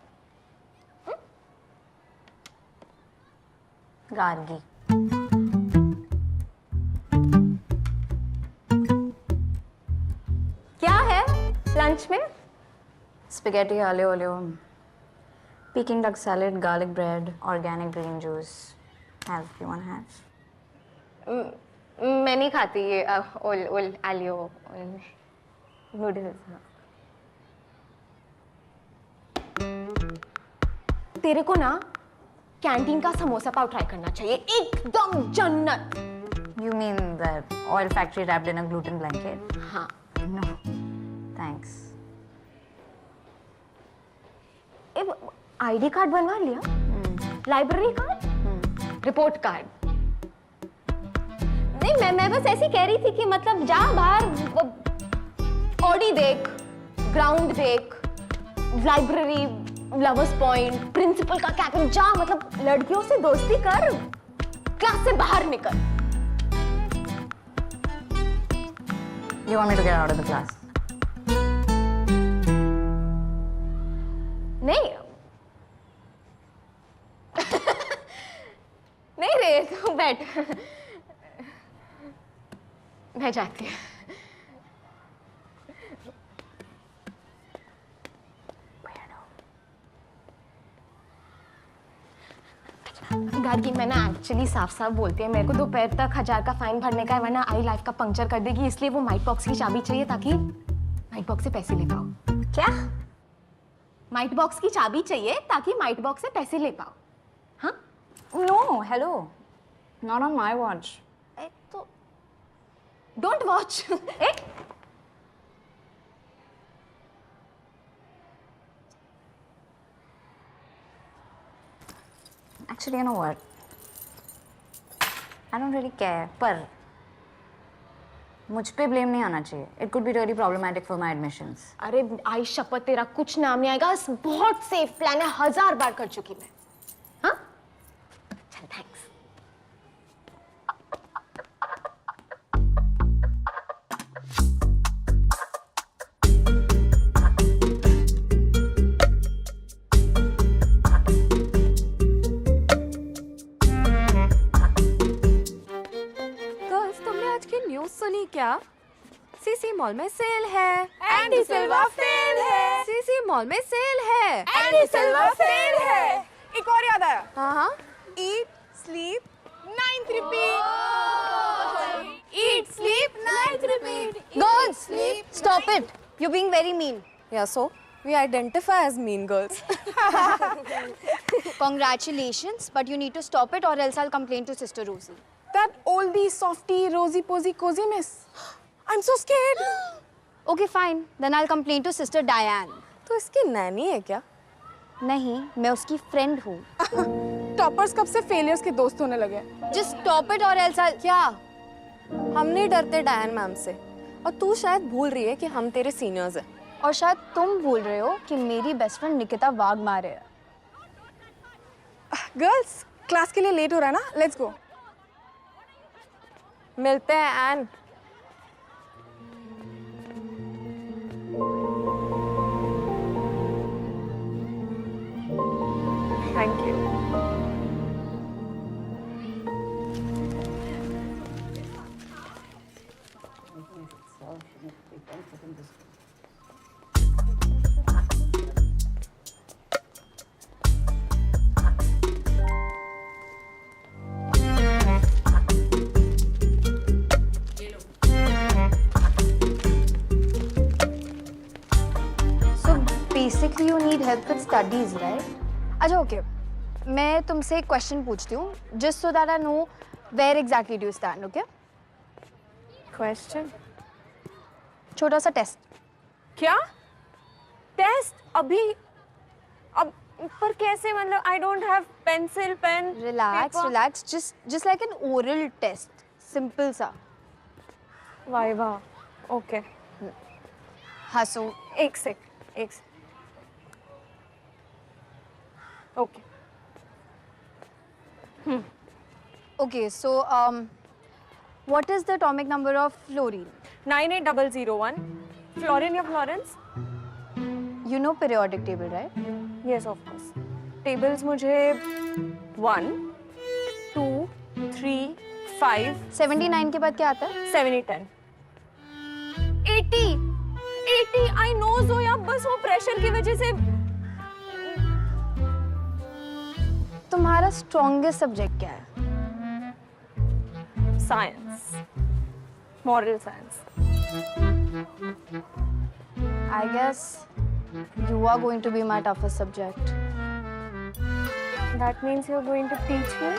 गार्गी। क्या है लंच में? Spaghetti aglio olio, Peking duck salad, garlic bread, organic green juice. Have you want to have? मैं नहीं खाती ये ओल आलियो नूडल्स। तेरे को ना कैंटीन का समोसा पाव ट्राई करना चाहिए, एकदम जन्नत। You mean the oil factory wrapped in a gluten blanket? हाँ। No, thanks. आईडी कार्ड बनवा लिया? Library card? Report card? नहीं, मैं बस ऐसे कह रही थी कि मतलब जा बाहर ऑडी देख, ग्राउंड देख, लाइब्रेरी, लवर्स पॉइंट, प्रिंसिपल का कैबिन, जा मतलब लड़कियों से दोस्ती कर, क्लास से बाहर निकल। You want me to get out of the class? नहीं नहीं रे, तू बैठ, मैं जाती हूँ। गार्गी, मैं ना एक्चुअली साफ साफ बोलती है, मेरे को दोपहर तक 1000 का फाइन भरने का है, वरना आई लाइफ का पंक्चर कर देगी, इसलिए वो माइट बॉक्स की चाबी चाहिए ताकि माइट बॉक्स से पैसे ले पाओ। क्या? माइट बॉक्स की चाबी चाहिए ताकि माइट बॉक्स से पैसे ले पाओ। हाँ? No, hello. Not on my watch. तो don't watch. Actually, you know what? I don't really care. पर मुझ पे ब्लेम नहीं आना चाहिए. It could be really problematic for my admissions. अरे आई शपथ, तेरा कुछ नाम नहीं आएगा, बहुत सेफ प्लान है, 1000 बार कर चुकी मैं। हाँ? चल, थैंक्स। सुनी क्या? सीसी मॉल में सेल है, एंडी सिल्वा फेल है। सीसी मॉल में सेल है, एंडी सिल्वा फेल है। एक और याद आया। हाँ, Eat, sleep, 9th repeat. eat, sleep, night, repeat. Girls, stop it. You're being very mean. Yeah, so we identify as mean girls. Congratulations, but you need to stop it or else I'll complain to Sister Rosie. That oldie, softie, rosy posy, cozy miss. I'm so scared. Okay, fine. Then I'll complain to Sister Diane. तो इसकी नैनी है क्या? नहीं, मैं उसकी friend हूँ. Toppers कब से फेलियर्स के दोस्त होने लगे? Just stop it or else I'll... क्या? हम नहीं डरते डायन मैम से, और तू शायद भूल रही है कि हम तेरे सीनियर्स हैं। और शायद तुम भूल रहे हो कि मेरी बेस्ट फ्रेंड निकिता वाघमारे है। गर्ल्स, क्लास के लिए लेट हो रहा है ना? Let's go. मिलते हैं एन। Thank you. Basically, you need help with studies, right? अच्छा, okay. मैं तुमसे एक क्वेश्चन पूछती हूँ, just so that I know where exactly do you stand, okay? Question? छोटा सा टेस्ट। क्या? टेस्ट? अभी? अब पर कैसे? मतलब I don't have pencil, pen, Relax, paper. relax. Just like an oral test. Simple सा। Viva, okay. हंसो। एक सेक। Okay. Okay, so what is the atomic number of fluorine? 98001. Florine या Florence? You know periodic table, right? Yes, of course. Tables मुझे 1, 2, 3, 5, 79 के बाद क्या आता है? 7, 10. 80. I know ज़ोया, बस वो प्रेशर की वजह से। तुम्हारा स्ट्रॉन्गेस्ट सब्जेक्ट क्या है? Science, moral science. I guess you are going to be my toughest subject. That means you're going to teach me?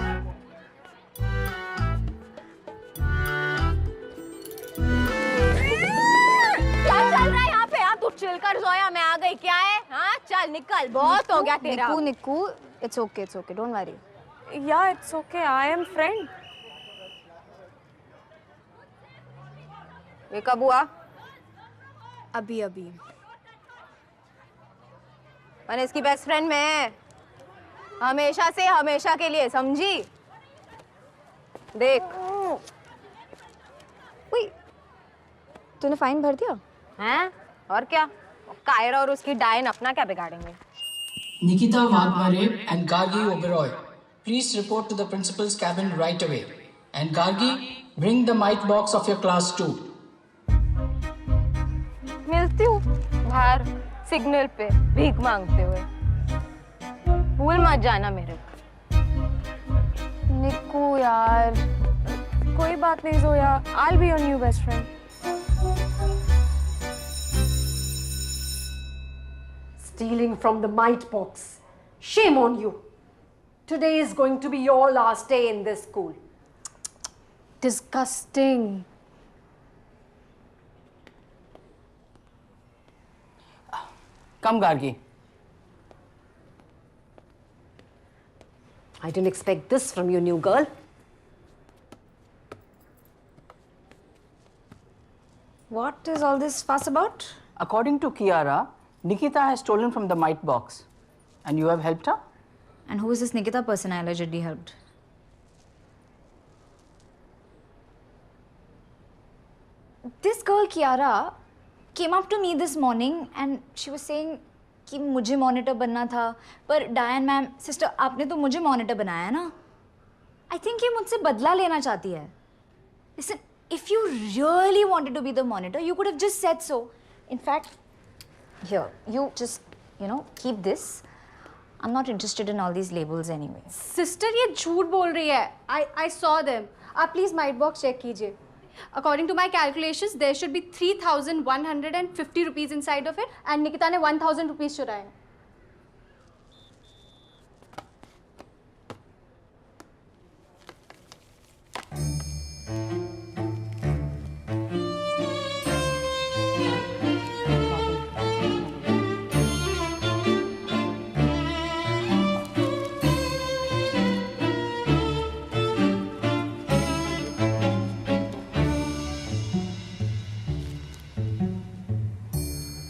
क्या चल रहा है यहाँ पे? तू चिल कर ज़ोया, मैं आ गई। क्या है? हाँ, चल निकल, बहुत हो गया तेरा। निकू, it's okay, don't worry. Yeah, it's okay. I am friend. ये कब हुआ? अभी अभी। मैंने इसकी बेस्ट फ्रेंड में हमेशा से हमेशा के लिए, समझी? देख। उई, तूने फाइन भर दिया? हैं? और क्या? कायरा और उसकी डायन अपना क्या बिगाड़ेंगे? Nikita Vadmare and Gargi Oberoi, please report to the principal's cabin right away. And Gargi, bring the mic box of your class too. मिलती हूँ बाहर सिग्नल पे भीख मांगते हुए। भूल मत जाना मेरे को। निक्कू यार, कोई बात नहीं Zoya, I'll be your new best friend. Stealing from the mite box. Shame on you. Today is going to be your last day in this school. Disgusting. Come, Gargi. I didn't expect this from you, new girl. What is all this fuss about? According to Kiara, Nikita has stolen from the mite box. And you have helped her? And who is this Nikita person I allegedly helped? This girl, Kiara, came up to me this morning and she was saying कि मुझे monitor बनना था, पर Diane ma'am, sister, आपने तो मुझे monitor बनाया ना? I think ये मुझसे बदला लेना चाहती है. Listen, if you really wanted to be the monitor, you could have just said so. In fact, here, you just, keep this. I'm not interested in all these labels anyway. Sister, ये झूठ बोल रही है. I saw them. आप please mic box check कीजिए. According to my calculations, there should be 3,150 rupees inside of it, and Nikita ने 1,000 rupees चुराए.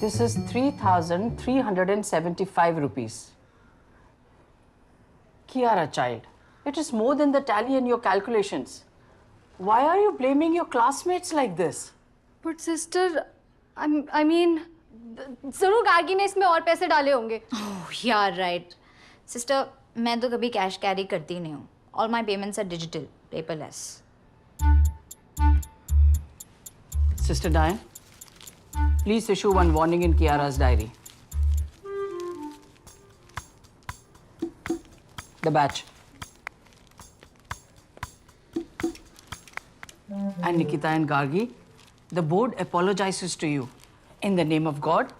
This is 3,375 rupees. Kiara, child, it is more than the tally in your calculations. Why are you blaming your classmates like this? But sister, I mean, जरूर गार्गी ने इसमें और पैसे डाले होंगे. Oh, yeah, right. Sister, मैं तो कभी cash carry करती नहीं हूँ. All my payments are digital, paperless. Sister Diane, please issue one warning in Kiara's diary. The batch. And Nikita and Gargi, the board apologizes to you. In the name of God,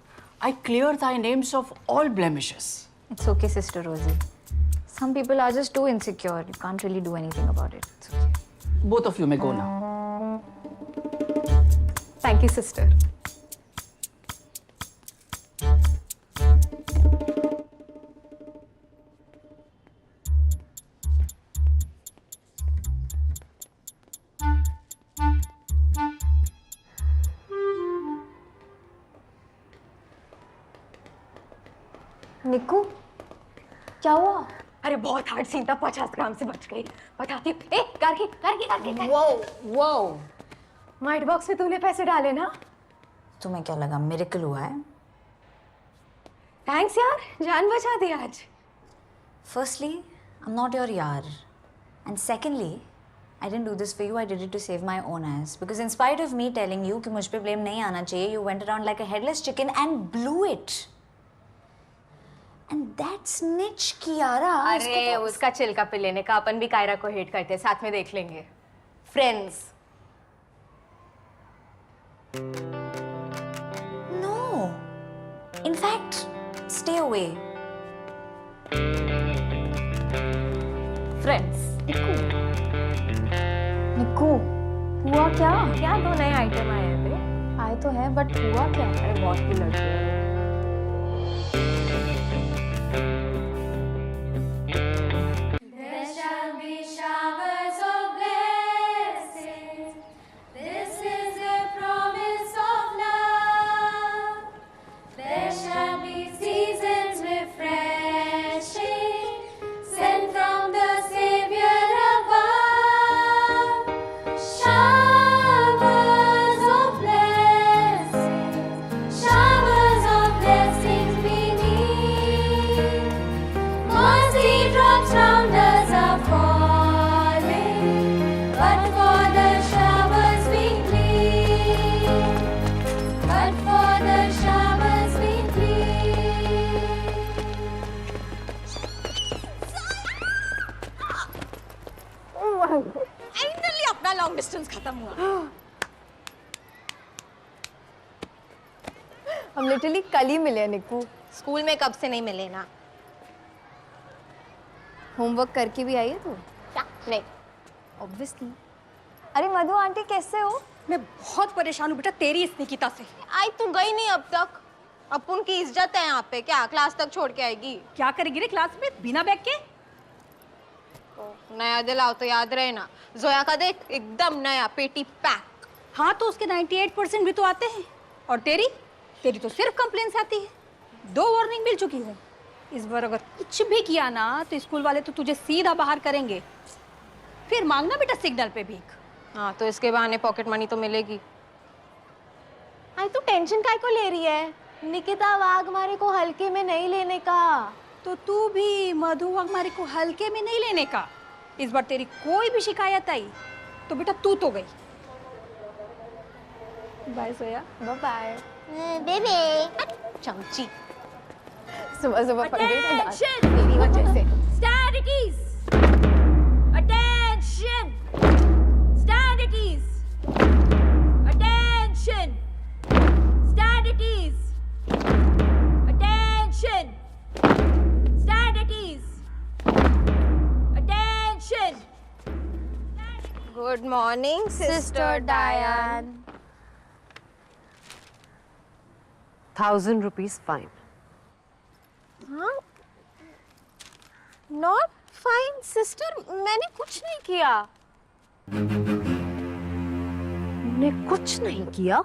I clear thy names of all blemishes. It's okay, Sister Rosie. Some people are just too insecure. You can't really do anything about it. It's okay. Both of you may go now. Thank you, sister. निक्कू, क्या हुआ? अरे बहुत hard scene था, 50 ग्राम से बच गई. बताती हूँ. ए, गार्गी. Whoa. माइट बॉक्स में तूने पैसे डाले ना? तुम्हें क्या लगा मिरेकल हुआ है? थैंक्स यार, जान बचा दी आज. Firstly, I'm not your yaar. And secondly, I didn't do this for you, I did it to save my own ass. Because in spite of me telling you कि मुझ पे blame नहीं आना चाहिए, you went around like a headless chicken and blew it. And that snitch Kiara. अरे उसका चिल्का पे लेने का, अपन भी कायरा को हेट करते हैं, साथ में देख लेंगे. Friends. No. In fact, stay away. Friends. निक्कू, हुआ क्या? क्या 2 नए आइटम आए हैं पे? आए तो है, बट हुआ क्या? अरे बहुत ही लड़की है. Showers of blessings. This is a promise. Finally अपना लॉन्ग डिस्टेंस खत्म हुआ। हम लिटरली कल ही मिले निक्कू। स्कूल में कब से नहीं मिले ना? होमवर्क करके भी आई है तू? क्या? नहीं। ऑब्वियसली। अरे मधु आंटी कैसे हो? मैं बहुत परेशान हूँ बेटा तेरी इस निकिता से। आई तू गई नहीं अब तक। अपुन की इज्जत है यहाँ पे, क्या क्लास तक छोड़ के आएगी? क्या करेगी रे क्लास में बिना बैग के? नया दिलाओ तो याद रहे ना। जोया का देख एकदम नया पेटी पैक। हाँ तो उसके 98% भी तो आते हैं। और तेरी तो सिर्फ कंप्लेंट्स आती है। 2 वार्निंग मिल चुकी है। इस बार अगर कुछ भी किया ना तो स्कूल वाले तो तुझे सीधा बाहर करेंगे। फिर मांगना बेटा सिग्नल पे भीख। हाँ तो इसके बहाने पॉकेट मनी तो मिलेगी। आई तू टेंशन काय को ले रही है? निकिता वाघमारे को हल्के में नहीं लेने का। तो तू भी मधु वाघमारे को हल्के में नहीं लेने का। इस बार तेरी कोई भी शिकायत आई तो बेटा तू तो गई। बाय सोया। Bye bye. बेबी चमची। सुबह सुबह Attention! तेरी वजह से। Stand at ease. Attention. Stand at ease. Attention. Stand at ease. Attention. Stand at ease. Attention. Good morning sister डायन। 1,000 rupees fine. हाँ? नॉट फाइन सिस्टर, मैंने कुछ नहीं किया। ने कुछ नहीं किया?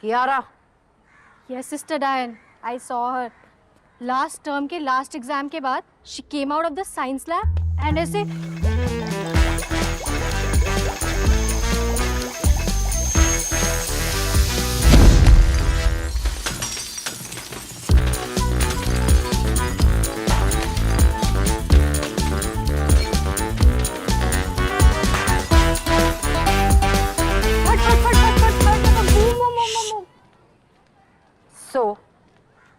Kiara, Yes, Sister Diane. I saw her. Last term के last exam के बाद she came out of the science lab and ऐसे so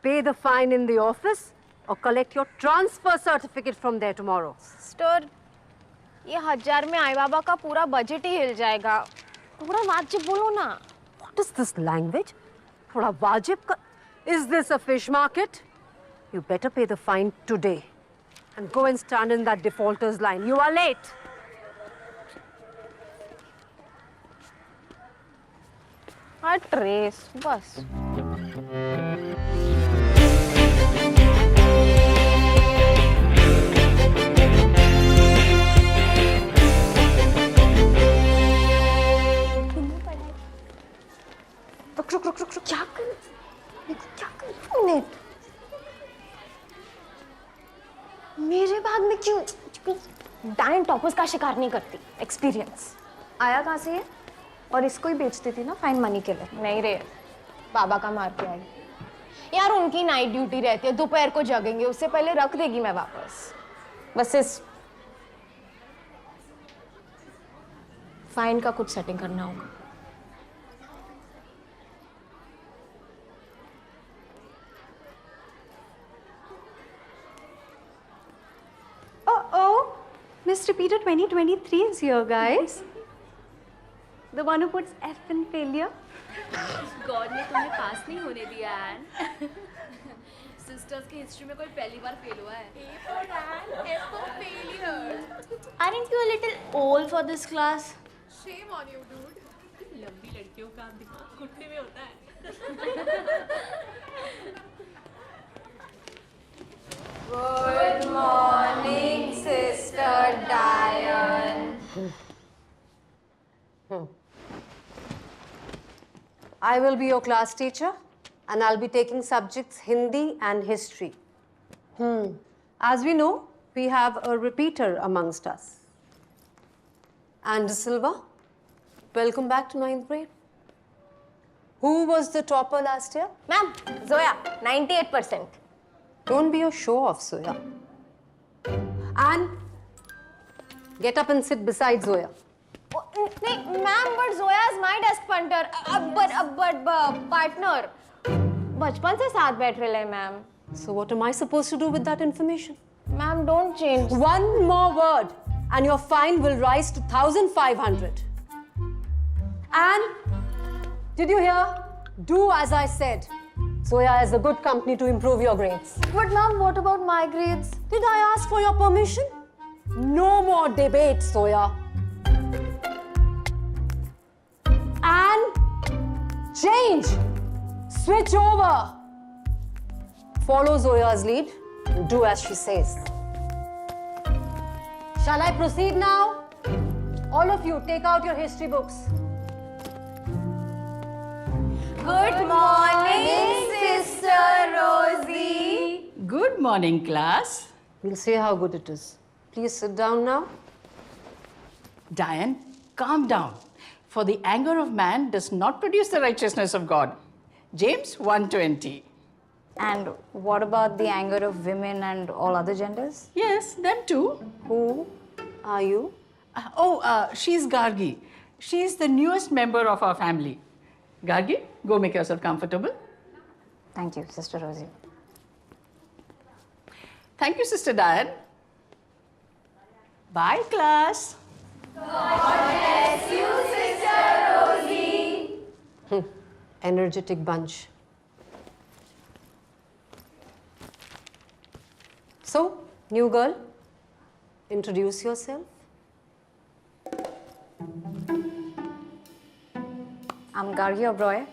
pay the fine in the office or collect your transfer certificate from there tomorrow. Sister, ये 1000 में आई बाबा का पूरा budget ही हिल जाएगा। थोड़ा वाजिब बोलो ना। What is this language? थोड़ा वाजिब का? Is this a fish market? You better pay the fine today and go and stand in that defaulters line. You are late. हाँ ट्रेस बस। रुक क्या कर? क्या कर? मिनट। मेरे भाग में क्यों? डायन टॉपर्स का शिकार नहीं करती। एक्सपीरियंस। आया कहाँ से है? और इसको ही बेचती थी ना फाइन मनी के लिए। नहीं रे, बाबा का मार के आई। यार उनकी नाइट ड्यूटी रहती है, दोपहर को जगेंगे, उससे पहले रख देगी मैं वापस। बस इस फाइन का कुछ सेटिंग करना होगा। Oh, Miss Repeater 2023 is here, guys. The one who puts F in failure. God ने तुम्हें पास नहीं होने दिया एन। सिस्टर्स की हिस्ट्री में कोई पहली बार फेल हुआ है। A for Anne, F for failure. Aren't you a little old for this class? Shame on you, dude. लंबी लड़कियों का दिमाग घुटने में होता है। Good morning, Sister Diane. I will be your class teacher and I'll be taking subjects Hindi and history. As we know, we have a repeater amongst us. And Silva, welcome back to 9th grade. Who was the topper last year? Ma'am, Zoya 98%। Don't be a show-off, Zoya. And get up and sit beside Zoya. नहीं ma'am, but Zoya is my desk punter, but partner. बचपन से साथ बैठ रहे हैं ma'am. So what am I supposed to do with that information? Ma'am don't change. One more word. and your fine will rise to 1,500. And did you hear? Do as I said. Zoya is a good company to improve your grades. But ma'am, what about my grades? Did I ask for your permission? No more debate, Zoya. And change. Switch over. Follow Zoya's lead and do as she says. Shall I proceed now? All of you, take out your history books. Good morning, Sister Rosie. Good morning, class. We'll see how good it is. Please sit down now. Diane, calm down. For the anger of man does not produce the righteousness of God. James 1:20. And what about the anger of women and all other genders? Yes, them too. Who are you? She's Gargi. She's the newest member of our family. Gargi, go make yourself comfortable. Thank you, Sister Rosie. Thank you, Sister Diane. Bye, class. Energetic bunch. So, new girl, introduce yourself. I'm Gargi Oberoi.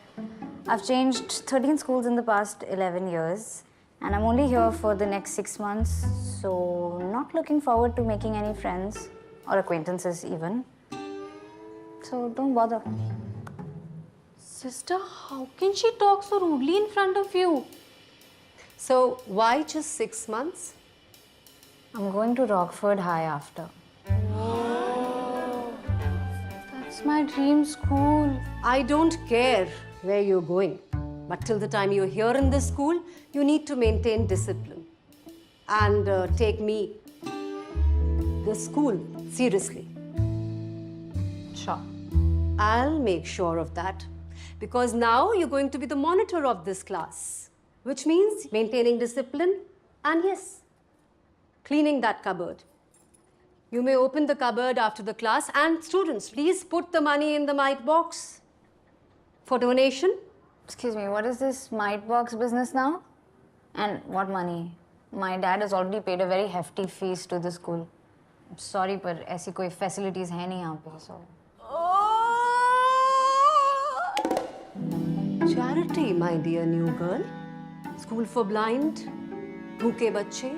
I've changed 13 schools in the past 11 years, and I'm only here for the next 6 months, so not looking forward to making any friends or acquaintances even. So don't bother. Sister, how can she talk so rudely in front of you? So, why just 6 months? I'm going to Rockford High after. That's my dream school. I don't care where you're going, but till the time you're here in this school, you need to maintain discipline and take me, the school, seriously. Sure. I'll make sure of that because now you're going to be the monitor of this class, which means maintaining discipline and yes, cleaning that cupboard. You may open the cupboard after the class and students, please put the money in the mite box for donation. Excuse me, what is this mite box business now? And what money? My dad has already paid a very hefty fees to the school. I'm sorry, but ऐसी कोई facilities है नहीं यहाँ पे, so. Charity, my dear new girl. School for blind, भूखे बच्चे,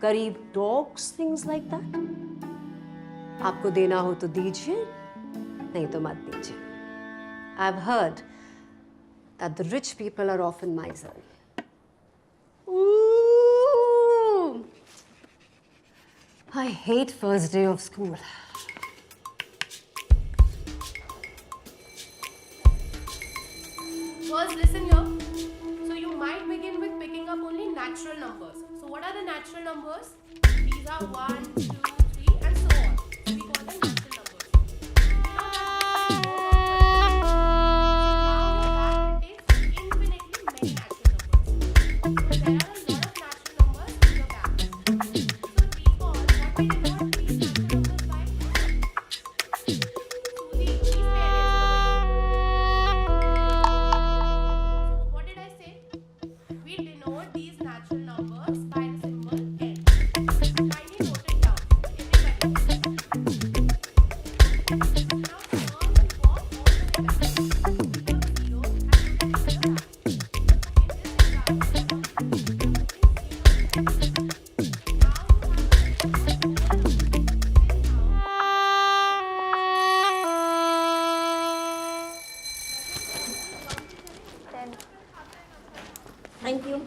गरीब dogs, things like that. आपको देना हो तो दीजिए, नहीं तो मत दीजिए. I've heard that the rich people are often miserly. Ooh! I hate first day of school. First, listen here. So you might begin with picking up only natural numbers. So what are the natural numbers? These are 1, 2, 3 and so on. We call them natural numbers. Now that contains infinitely many natural numbers. So there are a lot of natural numbers in your bag. So recall what we did not these natural numbers by. Suzy, please pay attention. So what did I say? We denote these natural numbers by the symbol n. Kindly note it down. Everybody. Now turn the form all the way back. Put 0 and put the number back. In this example, the number is 0. Now you have to Thank you.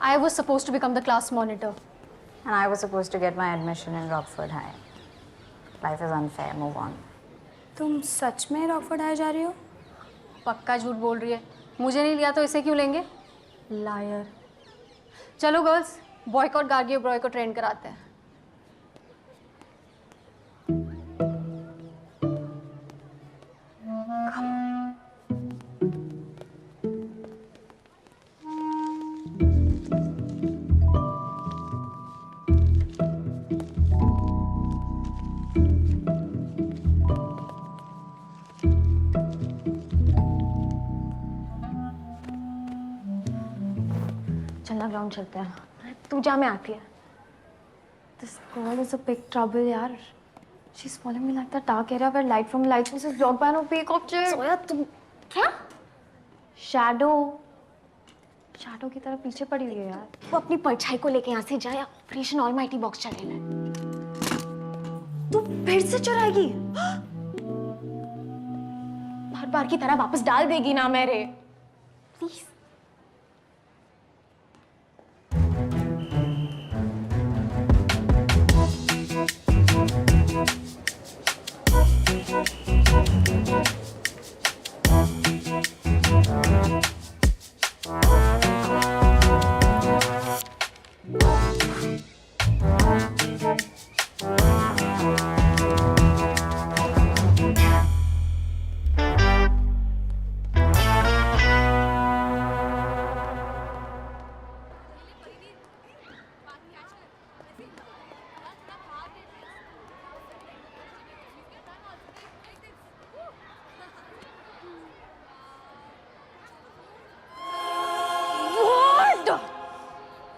I was supposed to become the class monitor. And I was supposed to get my admission in Rockford High. Life is unfair, move on. तुम सच में Rockford high जा रही हो? पक्का झूठ बोल रही है. मुझे नहीं लिया तो इसे क्यों लेंगे? लायर. चलो गर्ल्स, बॉयकॉट गार्गी और ब्रॉय को ट्रेंड कराते हैं। चलना ग्राउंड चलते हैं। तू जा, मैं आती है। This girl is a big trouble, यार। She's following me like that dark area where light from light source is blocked by no peak object. सोया तुम क्या? Shadow की तरह पीछे पड़ी हुई है यार। तू अपनी परछाई को लेके यहाँ से जा या ऑपरेशन ऑलमाइटी बॉक्स चलेगा। तू फिर से चुराएगी? हर बार की तरह वापस डाल देगी ना मेरे, please.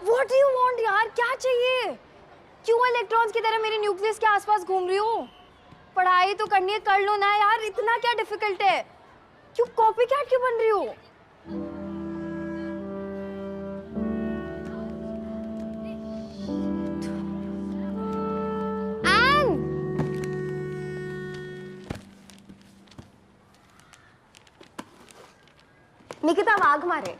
What do you want यार? क्या चाहिए? क्यों इलेक्ट्रॉन्स की तरह मेरे न्यूक्लियस के आसपास घूम रही हो? पढ़ाई तो करनी है, कर लो ना यार, इतना क्या डिफिकल्ट है? क्यों कॉपीकैट क्यों बन रही हो? निकिता वाघ मारे।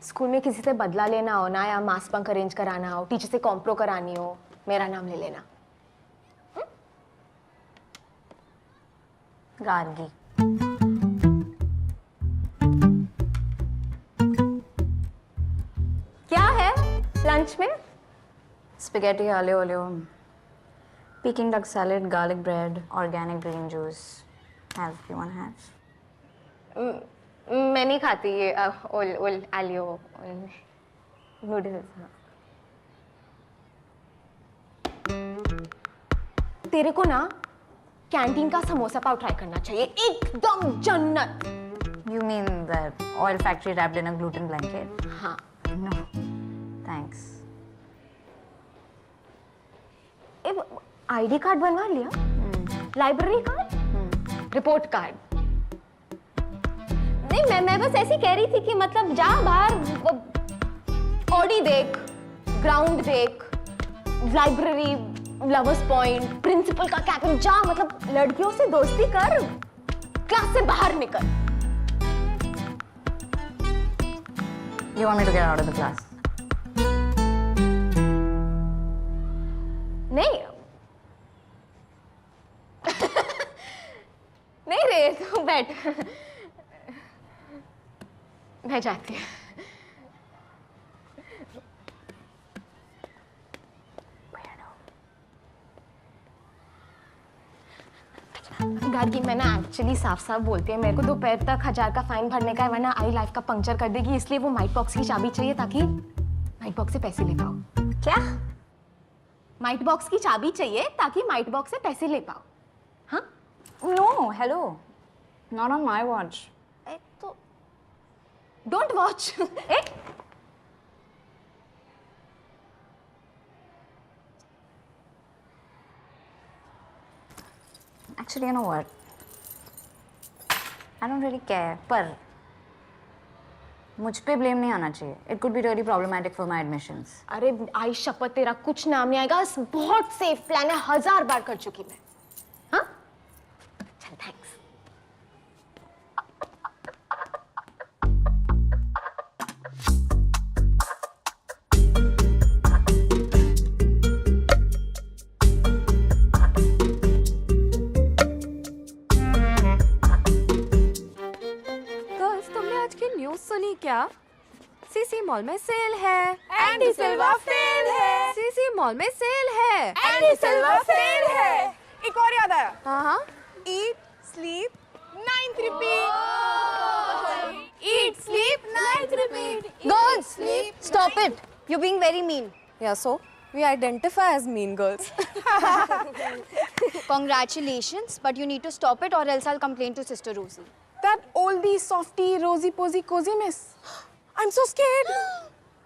स्कूल में किसी से बदला लेना हो ना, या मास बंक अरेंज कराना हो, टीचर से कॉम्प्रो करानी हो, मेरा नाम ले लेना। गार्गी। क्या है लंच में? Spaghetti aglio olio, Peking duck salad, garlic bread, organic green juice. Have you want to have? मैं नहीं खाती ये ओल आलियो नूडल्स। तेरे को ना कैंटीन का समोसा पाव ट्राई करना चाहिए, एकदम जन्नत। You mean that oil factory wrapped in a gluten blanket? हाँ। No, thanks. आईडी कार्ड बनवा लिया? Library card? Report card? नहीं, मैं बस ऐसी कह रही थी कि मतलब जा बाहर, ऑडी देख, ग्राउंड देख, लाइब्रेरी, लवर्स पॉइंट, प्रिंसिपल का कैबिन, जा मतलब लड़कियों से दोस्ती कर, क्लास से बाहर निकल। You want me to get out of the class? नहीं नहीं रे, तू बैठ, मैं जाती हूँ। गार्गी, मैं ना एक्चुअली साफ साफ बोलती है, मेरे को दोपहर तक 1000 का फाइन भरने का है, वरना आई लाइफ का पंक्चर कर देगी, इसलिए वो माइट बॉक्स की चाबी चाहिए ताकि माइट बॉक्स से पैसे ले पाओ। क्या? माइट बॉक्स की चाबी चाहिए ताकि माइट बॉक्स से पैसे ले पाओ। हाँ? No, hello. Not on my watch. तो don't watch. Actually, you know what? I don't really care. पर मुझ पे ब्लेम नहीं आना चाहिए. It could be really problematic for my admissions. अरे आई शपथ, तेरा कुछ नाम नहीं आएगा, बहुत सेफ प्लान है, 1000 बार कर चुकी मैं। हाँ? चल, थैंक्स। गर्ल्स, तुमने आज की न्यूज़ सुनी क्या? सीसी मॉल में सेल है एंडी सिल्वा फेल है। सीसी मॉल में सेल है एंडी सिल्वा फेल है। एक और याद आया। हाँ Eat, sleep, 9th repeat. Eat, sleep, night repeat. Girls, stop it. You're being very mean. Yeah, so we identify as mean girls. Congratulations, but you need to stop it or else I'll complain to Sister Rosie. That oldie, softie, rosy posy, cozy miss. I'm so scared.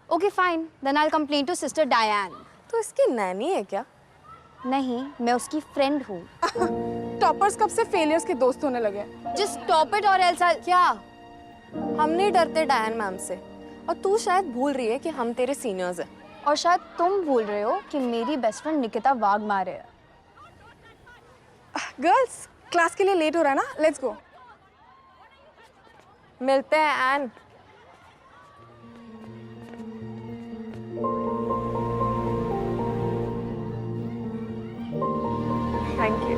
Okay, fine. Then I'll complain to Sister Diane. तो इसकी नैनी है क्या? नहीं, मैं उसकी friend हूँ. Toppers कब से फेलियर्स के दोस्त होने लगे? Just stop it or else I'll... क्या? हम नहीं डरते डायन मैम से, और तू शायद भूल रही है कि हम तेरे सीनियर्स हैं। और शायद तुम भूल रहे हो कि मेरी बेस्ट फ्रेंड निकिता वाघमारे है। गर्ल्स, क्लास के लिए लेट हो रहा है ना? Let's go. मिलते हैं एन। Thank you.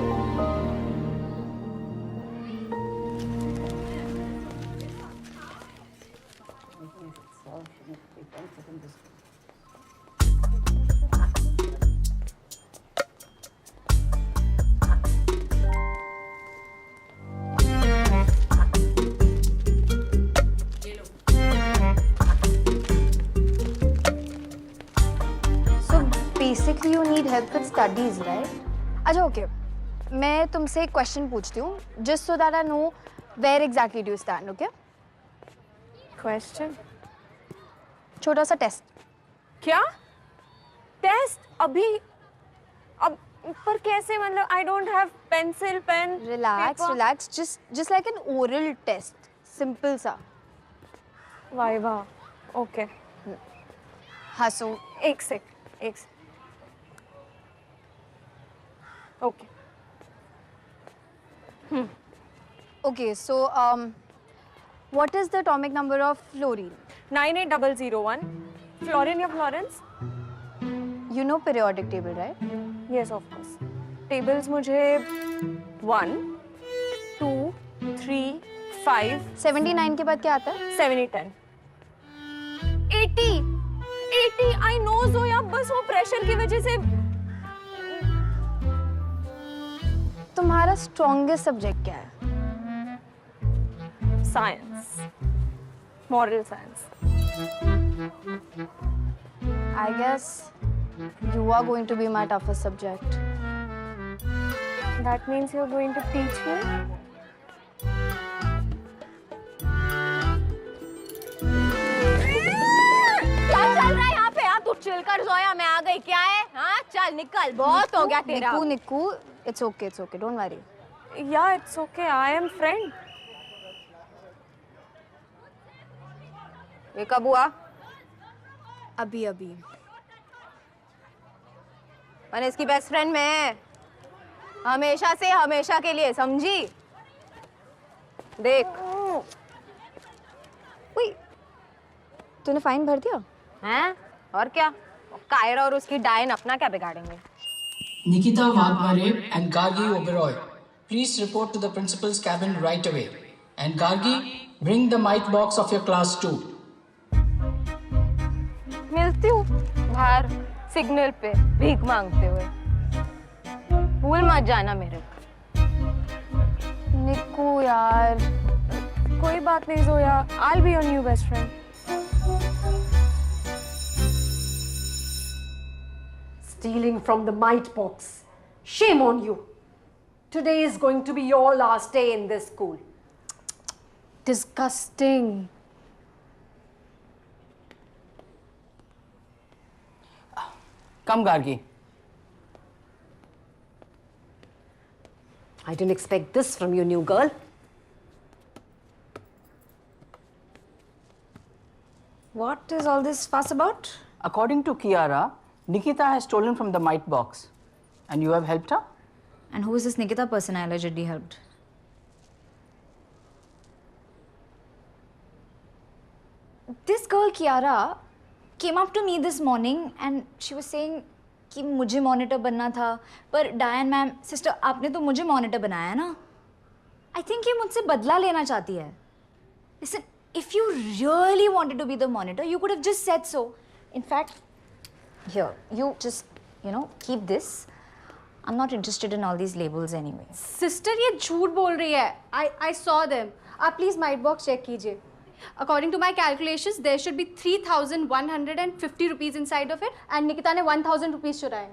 Basically, you need help with studies, right? अच्छा, okay. मैं तुमसे एक क्वेश्चन पूछती हूँ, just so that I know where exactly do you stand, okay? Question? छोटा सा टेस्ट। क्या? टेस्ट? अभी? अब पर कैसे? मतलब I don't have pencil, pen, Relax, paper. relax. Just like an oral test. Simple सा। वाइवा। ओके। हंसो। एक सेक। Okay. Okay, so what is the atomic number of fluorine? 98001. Fluorine या Florence? You know periodic table, right? Yes, of course. Tables मुझे 1, 2, 3, 5. 79 के बाद क्या आता है? 70, 10. 80. I know ज़ोया, बस वो प्रेशर की वजह से। तुम्हारा स्ट्रॉन्गेस्ट सब्जेक्ट क्या है? Science, moral science. I guess you are going to be my toughest subject. That means you're going to teach me? क्या चल रहा है यहाँ पे? तू चिल कर ज़ोया, मैं आ गई। क्या है? हाँ, चल निकल, बहुत हो गया तेरा। निकू, it's okay, don't worry. Yeah, it's okay. I am friend. ये कब हुआ? अभी। मैंने इसकी बेस्ट फ्रेंड में हमेशा से हमेशा के लिए, समझी? देख। ओए, तूने फाइन भर दिया? हैं? और क्या? कायरा और उसकी डायन अपना क्या बिगाड़ेंगे? Nikita Wagmare and Gargi Oberoi, please report to the principal's cabin right away. And Gargi, bring the mite box of your class too. मिलती हूँ बाहर सिग्नल पे भीख मांगते हुए। भूल मत जाना मेरे को। निक्कू यार। कोई बात नहीं Zoya, I'll be your new best friend. Stealing from the mite box. Shame on you. Today is going to be your last day in this school. Disgusting. Come, Gargi. I didn't expect this from you, new girl. What is all this fuss about? According to Kiara, Nikita has stolen from the mite box. And you have helped her? And who is this Nikita person I allegedly helped? This girl, Kiara, came up to me this morning and she was saying कि मुझे monitor बनना था पर डायन ma'am sister आपने तो मुझे monitor बनाया ना आई थिंक ये मुझसे बदला लेना चाहती है Listen, If you really wanted to be the monitor, you could have just said so. In fact, here, you just, keep this. I'm not interested in all these labels anyway. Sister ये झूठ बोल रही है. I saw them. आप please might box check कीजिए. According to my calculations, there should be 3,150 rupees inside of it, and Nikita ने 1,000 rupees चुराए.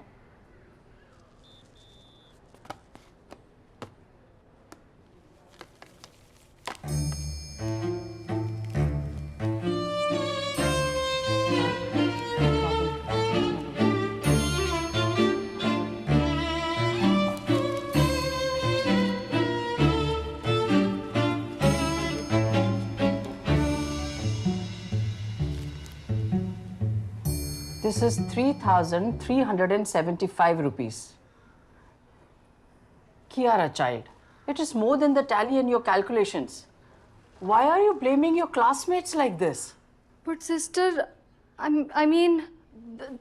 This is 3,375 rupees. Kiara, child, it is more than the tally in your calculations. Why are you blaming your classmates like this? But sister, I mean,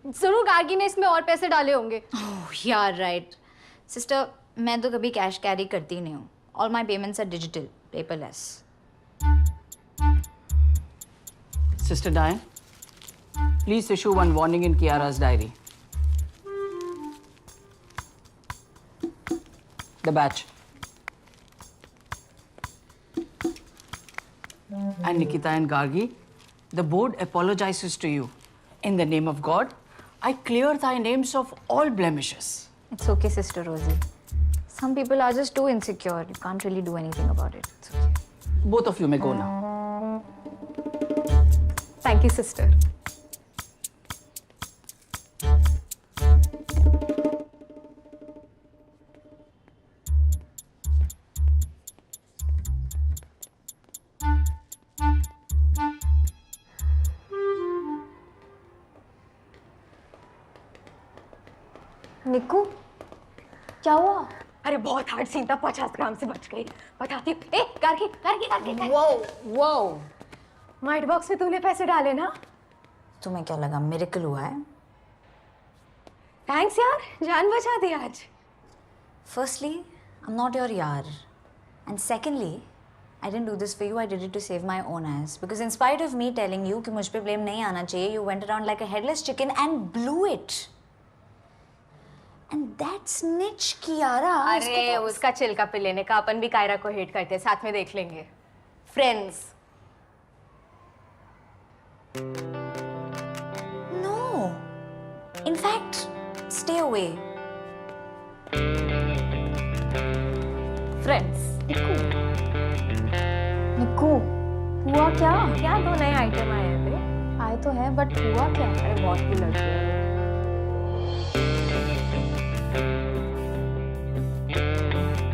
जरूर गार्गी ने इसमें और पैसे डाले होंगे. Oh, yeah, right. Sister, मैं तो कभी कैश कैरी करती नहीं हूँ. All my payments are digital, paperless. Sister Diane, please issue one warning in Kiara's diary. The batch. And Nikita and Gargi, the board apologizes to you. In the name of God, I clear thy names of all blemishes. It's okay, Sister Rosie. Some people are just too insecure. You can't really do anything about it. It's okay. Both of you may go now. Thank you, sister. निक्कू क्या हुआ? अरे बहुत hard scene था, 50 ग्राम से बच गई. बताती हूँ. ए करके वो माइट बॉक्स में तूने पैसे डाले ना? तुम्हें क्या लगा मिरेकल हुआ है? थैंक्स यार, जान बचा दी आज. Firstly, I'm not your yaar. And secondly, I didn't do this for you, I did it to save my own ass. Because in spite of me telling you कि मुझ पे blame नहीं आना चाहिए, you went around like a headless chicken and blew it. And that snitch Kiara. अरे उसका चिल्का पे लेने का, अपन भी कायरा को हेट करते हैं, साथ में देख लेंगे. Friends. No. In fact, stay away. Friends. निक्कू, हुआ क्या? क्या 2 नए आइटम आए हैं बे? आए तो है, बट हुआ क्या? अरे बहुत ही लड़की है.